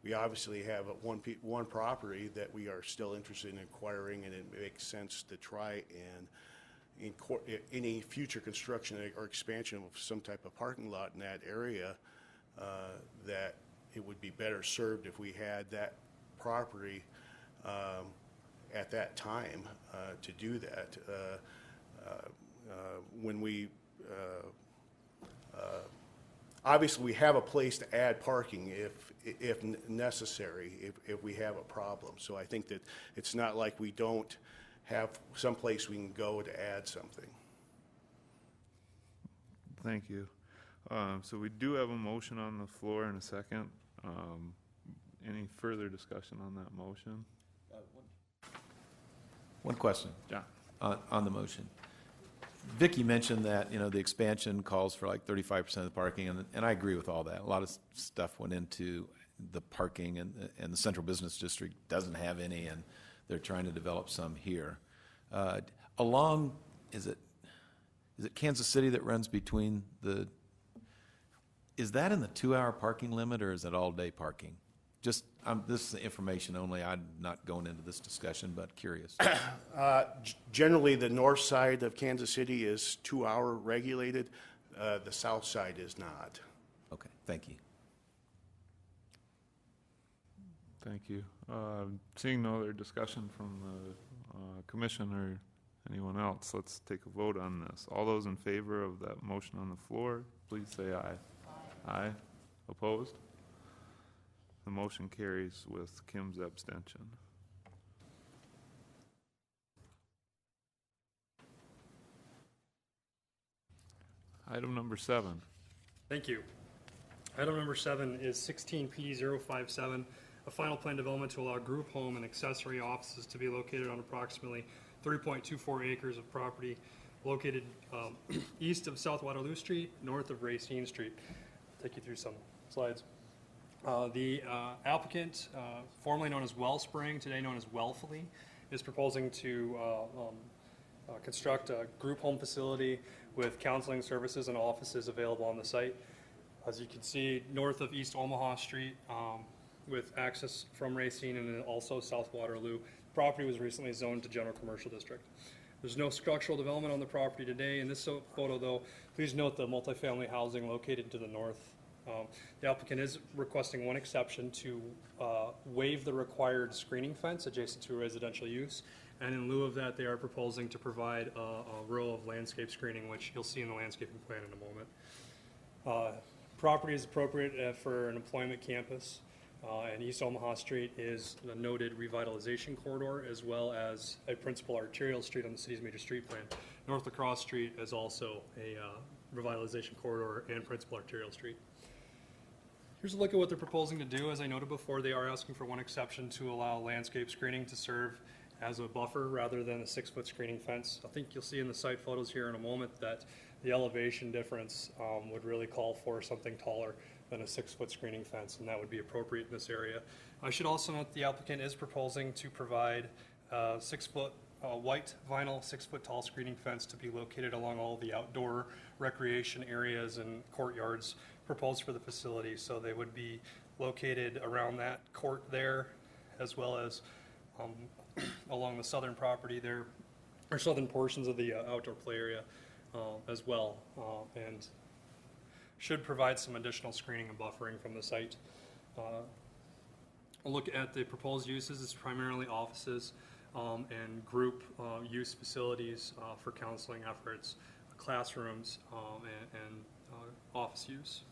We obviously have one property that we are still interested in acquiring, and it makes sense to try and any future construction or expansion of some type of parking lot in that area, that it would be better served if we had that property at that time to do that. When we obviously we have a place to add parking if necessary, if we have a problem. So I think that it's not like we don't have some place we can go to add something. Thank you. So we do have a motion on the floor in a second. Any further discussion on that motion? One question. Yeah. On the motion. Vicki mentioned that, the expansion calls for like 35% of the parking, and I agree with all that. A lot of stuff went into the parking, and the Central Business District doesn't have any, and they're trying to develop some here. Is it Kansas City that runs between is that in the 2-hour parking limit, or is it all-day parking? Just, this is information only. I'm not going into this discussion, but curious. Generally, the north side of Kansas City is 2-hour regulated. The south side is not. Okay, thank you. Thank you. Seeing no other discussion from the commission or anyone else, let's take a vote on this. All those in favor of that motion on the floor, please say aye. Aye. Opposed? The motion carries with Kim's abstention. Item number 7. Thank you. Item number 7 is 16P057, a final plan development to allow group home and accessory offices to be located on approximately 3.24 acres of property located east of South Waterloo Street, north of Racine Street. I'll take you through some slides. The applicant, formerly known as Wellspring, today known as Wellfully, is proposing to construct a group home facility with counseling services and offices available on the site. As you can see, north of East Omaha Street, with access from Racine and then also South Waterloo. The property was recently zoned to General Commercial District. There's no structural development on the property today. In this photo, though, please note the multifamily housing located to the north. The applicant is requesting one exception to waive the required screening fence adjacent to a residential use. And in lieu of that, they are proposing to provide a row of landscape screening, which you'll see in the landscaping plan in a moment. Property is appropriate for an employment campus. And East Omaha Street is the noted revitalization corridor, as well as a principal arterial street on the city's major street plan. North Lacrosse Street is also a revitalization corridor and principal arterial street. Here's a look at what they're proposing to do. As I noted before, they are asking for one exception to allow landscape screening to serve as a buffer rather than a 6-foot screening fence. I think you'll see in the site photos here in a moment that the elevation difference would really call for something taller than a 6-foot screening fence, and that would be appropriate in this area. I should also note the applicant is proposing to provide 6-foot white vinyl 6-foot tall screening fence to be located along all the outdoor recreation areas and courtyards proposed for the facility. So they would be located around that court there, as well as along the southern property there, or southern portions of the outdoor play area as well, and should provide some additional screening and buffering from the site. A look at the proposed uses is primarily offices. and group use facilities for counseling efforts, classrooms, and office use.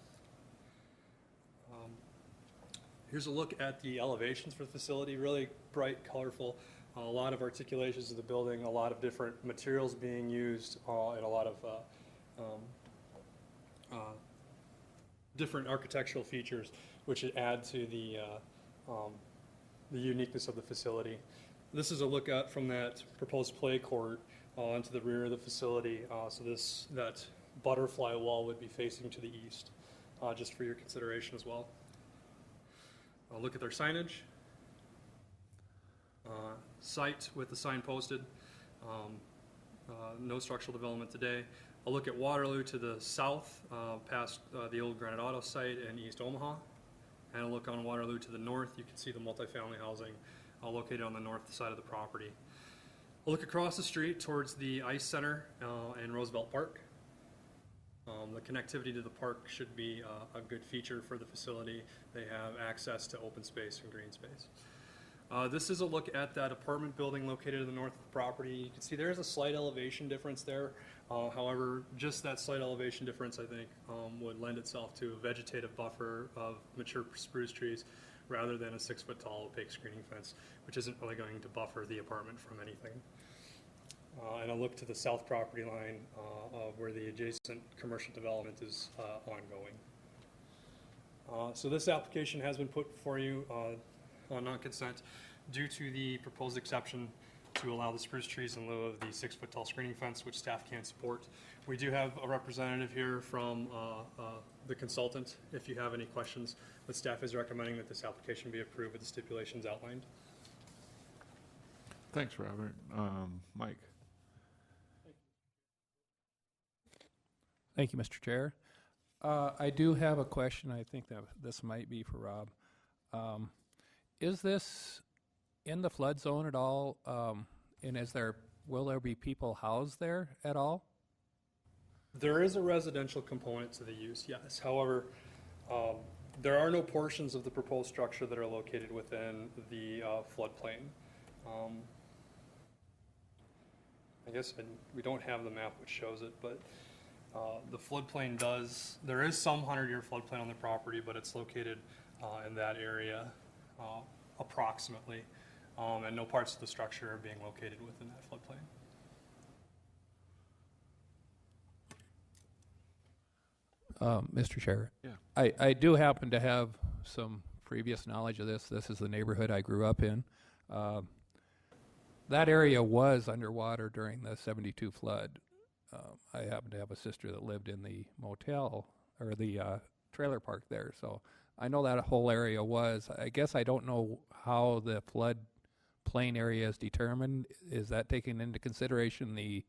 Here's a look at the elevations for the facility, really bright, colorful, a lot of articulations of the building, a lot of different materials being used, and a lot of different architectural features which add to the uniqueness of the facility. This is a look out from that proposed play court into the rear of the facility. So that butterfly wall would be facing to the east, just for your consideration as well. Look at their signage. Site with the sign posted. No structural development today. I'll look at Waterloo to the south, past the old Granite Auto site in East Omaha. And I'll look on Waterloo to the north. You can see the multifamily housing located on the north side of the property. I'll look across the street towards the Ice Center and Roosevelt Park. The connectivity to the park should be a good feature for the facility. They have access to open space and green space. This is a look at that apartment building located in the north of the property. You can see there's a slight elevation difference there. However, just that slight elevation difference, I think, would lend itself to a vegetative buffer of mature spruce trees rather than a 6-foot-tall opaque screening fence, which isn't really going to buffer the apartment from anything. And I'll look to the south property line of where the adjacent commercial development is ongoing. So this application has been put before you on non-consent due to the proposed exception to allow the spruce trees in lieu of the 6-foot-tall screening fence, which staff can't support. We do have a representative here from the consultant if you have any questions, but staff is recommending that this application be approved with the stipulations outlined. Thanks, Robert. Mike? Thank you, Mr. Chair. I do have a question. I think that this might be for Rob. Is this in the flood zone at all? And will there be people housed there at all? There is a residential component to the use, yes. However, there are no portions of the proposed structure that are located within the floodplain. I guess we don't have the map which shows it, but the floodplain there is some 100-year floodplain on the property, but it's located in that area approximately, and no parts of the structure are being located within that floodplain. Mr. Chair. Yeah. I do happen to have some previous knowledge of this. This is the neighborhood I grew up in. That area was underwater during the 72 flood. I happen to have a sister that lived in the motel or the trailer park there, so I know that whole area was. I guess I don't know how the flood plain area is determined. Is that taking into consideration the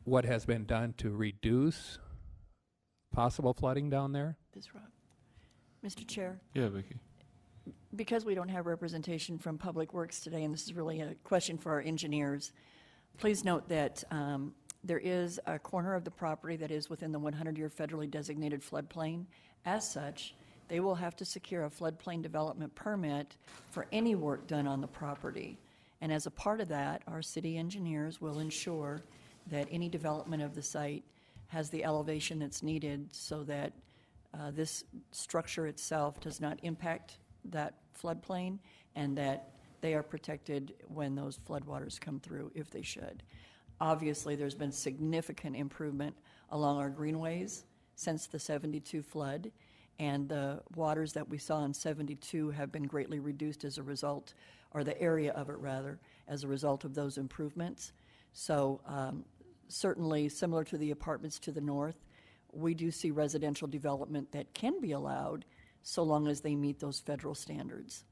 what has been done to reduce possible flooding down there? This, Rob. Mr. Chair, Yeah, Vicki? because we don't have representation from Public Works today, and this is really a question for our engineers, please note that there is a corner of the property that is within the 100-year federally designated floodplain. As such, they will have to secure a floodplain development permit for any work done on the property. And as a part of that, our city engineers will ensure that any development of the site has the elevation that's needed so that this structure itself does not impact that floodplain, and that they are protected when those floodwaters come through, if they should. Obviously, there's been significant improvement along our greenways since the 72 flood, and the waters that we saw in 72 have been greatly reduced as a result, or the area of it rather, as a result of those improvements. So certainly similar to the apartments to the north, we do see residential development that can be allowed so long as they meet those federal standards.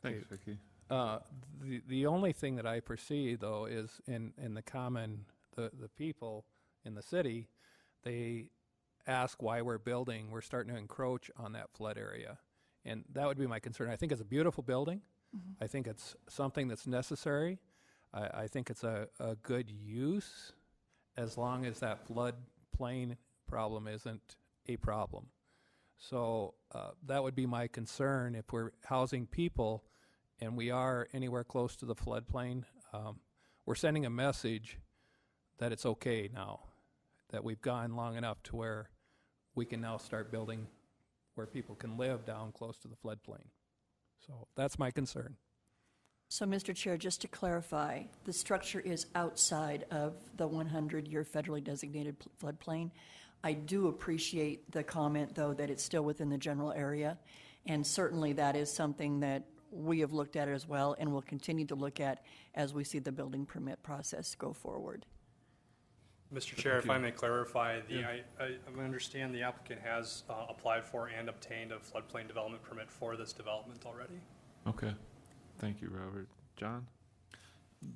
Thanks, Vicki. The only thing that I foresee, though, is in the common, the people in the city, they ask why we're starting to encroach on that flood area. And that would be my concern. I think it's a beautiful building. Mm-hmm. I think it's something that's necessary. I think it's a good use as long as that flood plain problem isn't a problem. So that would be my concern if we're housing people and we are anywhere close to the floodplain. We're sending a message that it's okay now, that we've gone long enough to where we can now start building where people can live down close to the floodplain. So that's my concern. So, Mr. Chair, just to clarify, the structure is outside of the 100-year federally designated floodplain. I do appreciate the comment, though, that it's still within the general area, and certainly that is something that we have looked at as well and will continue to look at as we see the building permit process go forward. Mr. Chair, if I may clarify, I understand the applicant has applied for and obtained a floodplain development permit for this development already. Okay. Thank you, Robert. John?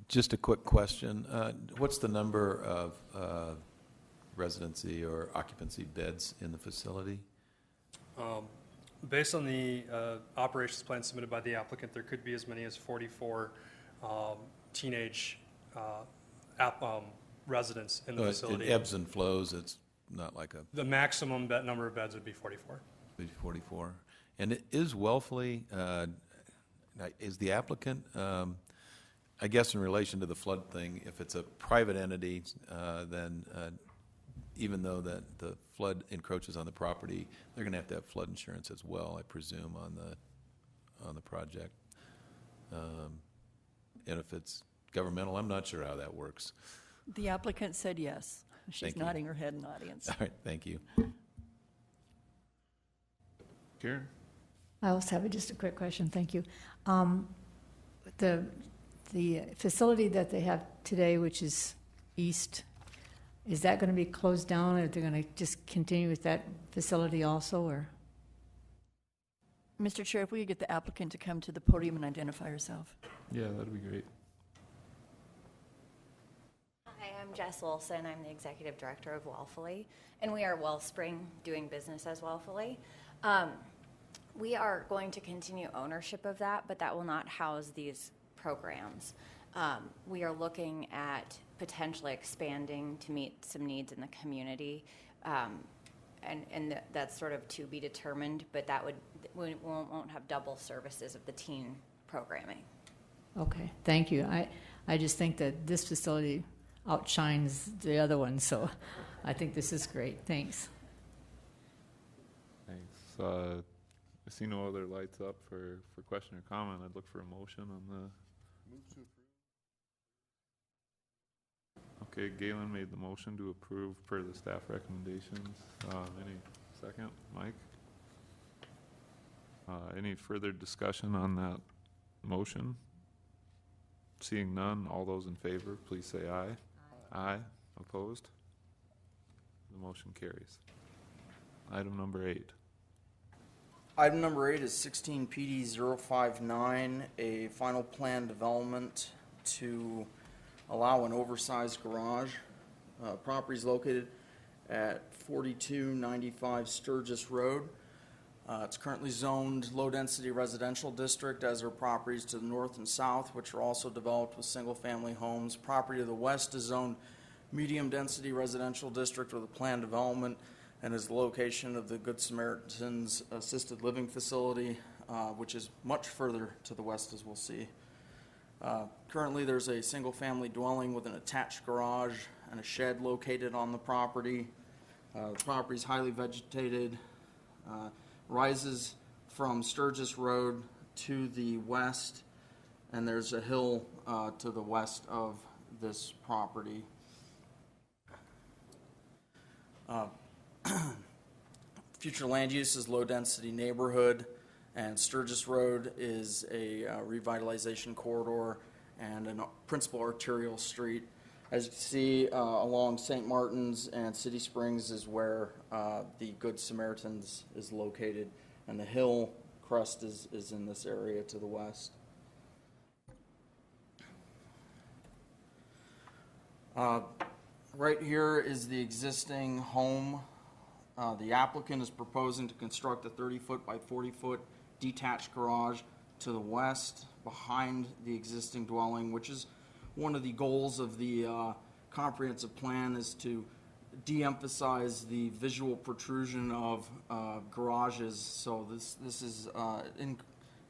Just a quick question. What's the number of residency or occupancy beds in the facility? Based on the operations plan submitted by the applicant, there could be as many as 44 teenage residents in the facility. It ebbs and flows. It's not like The maximum number of beds would be 44. 44. And it is Wellfleet, is the applicant, I guess in relation to the flood thing, if it's a private entity, then even though that the flood encroaches on the property, they're going to have flood insurance as well, I presume, on the project. And if it's governmental, I'm not sure how that works. The applicant said yes. She's Thank you. nodding her head in the audience. All right, thank you. Karen? I also have just a quick question, thank you. The facility that they have today, which is east, is that going to be closed down, or they're going to just continue with that facility also, or? Mr. Chair, if we could get the applicant to come to the podium and identify herself. Yeah, that'd be great. Hi, I'm Jess Wilson. I'm the executive director of Wellfully, and we are Wellspring, doing business as Wellfully. We are going to continue ownership of that, but that will not house these programs. We are looking at potentially expanding to meet some needs in the community, and that's sort of to be determined, but that we won't have double services of the teen programming. Okay, thank you. I just think that this facility outshines the other one, so I think this is great. Thanks. Thanks. I see no other lights up for question or comment. I'd look for a motion on the. Okay, Galen made the motion to approve per the staff recommendations. Any second? Mike? Any further discussion on that motion? Seeing none, all those in favor, please say aye. Aye. Opposed? The motion carries. Item number 8. Item number 8 is 16 PD 059, a final plan development to allow an oversized garage. Property is located at 4295 Sturgis Road. It's currently zoned low-density residential district, as are properties to the north and south, which are also developed with single-family homes. Property to the west is zoned medium-density residential district with a planned development, and is the location of the Good Samaritan's assisted living facility, which is much further to the west, as we'll see. Currently, there's a single-family dwelling with an attached garage and a shed located on the property. The property is highly vegetated, rises from Sturgis Road to the west, and there's a hill to the west of this property. Future land use is low-density neighborhood, and Sturgis Road is a revitalization corridor and a principal arterial street. As you can see, along St. Martin's and City Springs is where the Good Samaritans is located, and the hill crest is in this area to the west. Right here is the existing home. The applicant is proposing to construct a 30-foot by 40-foot detached garage to the west behind the existing dwelling, which is one of the goals of the comprehensive plan, is to de-emphasize the visual protrusion of garages. So this is in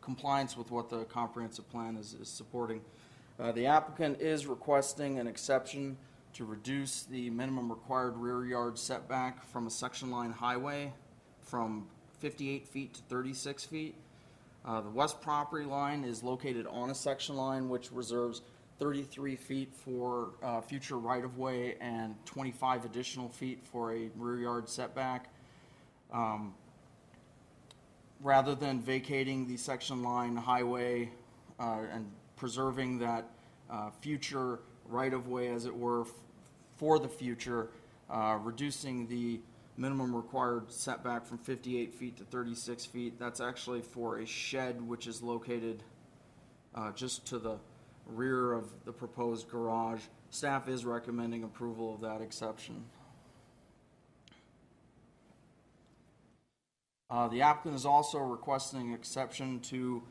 compliance with what the comprehensive plan is supporting. The applicant is requesting an exception to reduce the minimum required rear yard setback from a section line highway from 58 feet to 36 feet. The west property line is located on a section line which reserves 33 feet for future right-of-way and 25 additional feet for a rear yard setback. Rather than vacating the section line highway and preserving that future right-of-way, as it were, for the future, reducing the minimum required setback from 58 feet to 36 feet. That's actually for a shed which is located just to the rear of the proposed garage. Staff is recommending approval of that exception. The applicant is also requesting an exception to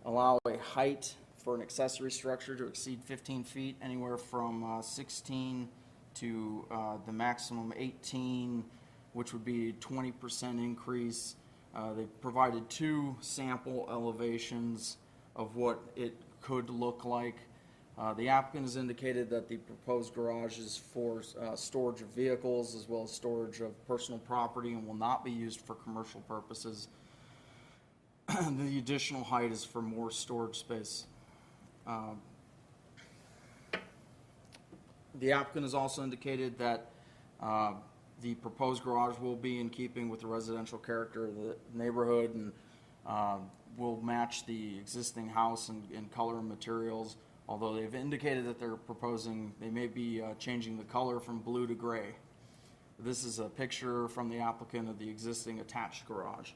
allow a height for an accessory structure to exceed 15 feet, anywhere from 16 to the maximum 18, which would be a 20% increase. They provided 2 sample elevations of what it could look like. The applicant has indicated that the proposed garage is for storage of vehicles as well as storage of personal property and will not be used for commercial purposes. The additional height is for more storage space. The applicant has also indicated that the proposed garage will be in keeping with the residential character of the neighborhood and will match the existing house in color and materials, although they've indicated that they may be changing the color from blue to gray. This is a picture from the applicant of the existing attached garage.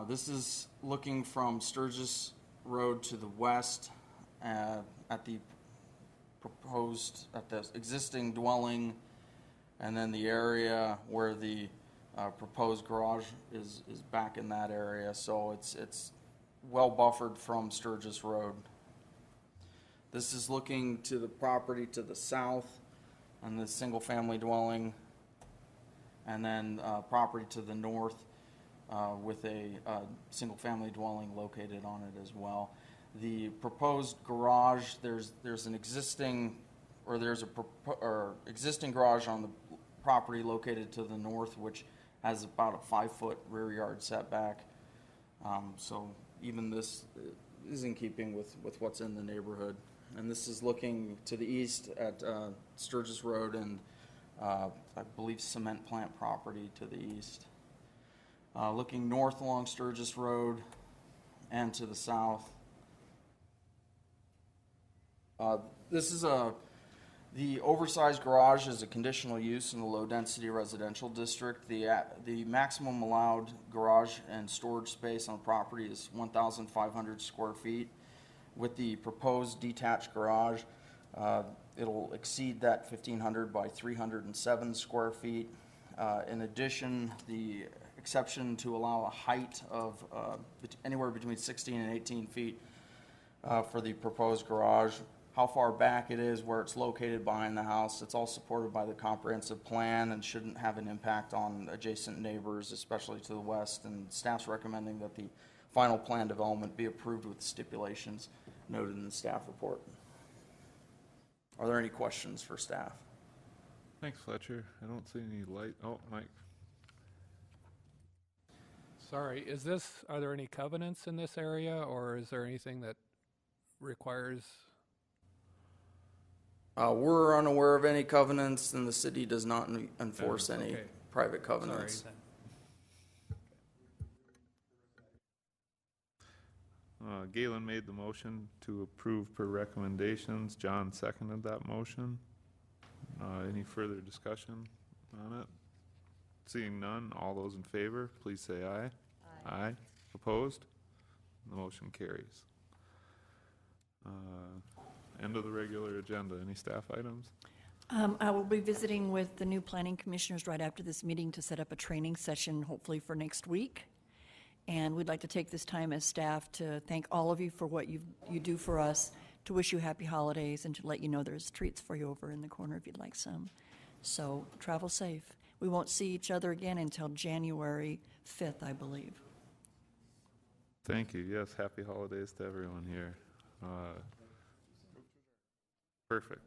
This is looking from Sturgis Road to the west at the existing dwelling, and then the area where the proposed garage is back in that area. So it's well buffered from Sturgis Road. This is looking to the property to the south and the single family dwelling, and then property to the north with a single family dwelling located on it as well. The proposed garage, there's an existing existing garage on the property located to the north, which has about a 5-foot rear yard setback. So even this is in keeping with what's in the neighborhood. And this is looking to the east at Sturgis Road and I believe cement plant property to the east. Looking north along Sturgis Road and to the south. The oversized garage is a conditional use in the low-density residential district. The maximum allowed garage and storage space on the property is 1,500 square feet. With the proposed detached garage, it'll exceed that 1,500 by 307 square feet. In addition, the exception to allow a height of anywhere between 16 and 18 feet for the proposed garage. How far back it is, where it's located behind the house, it's all supported by the comprehensive plan and shouldn't have an impact on adjacent neighbors, especially to the west. And staff's recommending that the final plan development be approved with stipulations noted in the staff report. Are there any questions for staff? Thanks, Fletcher. I don't see any light. Oh, Mike. Sorry, are there any covenants in this area, or is there anything that requires? We're unaware of any covenants, and the city does not enforce any private covenants. Sorry, Galen made the motion to approve per recommendations. John seconded that motion. Any further discussion on it? Seeing none, all those in favor, please say aye. Aye. Opposed? The motion carries. End of the regular agenda. Any staff items? I will be visiting with the new planning commissioners right after this meeting to set up a training session, hopefully for next week. And we'd like to take this time as staff to thank all of you for what you do for us to wish you happy holidays and to let you know there's treats for you over in the corner if you'd like some. So travel safe. We won't see each other again until January 5th, I believe. Thank you. Yes, happy holidays to everyone here. Perfect.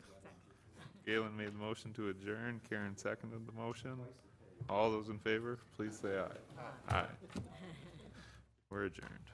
Galen made the motion to adjourn. Karen seconded the motion. All those in favor, please say aye. Aye. We're adjourned.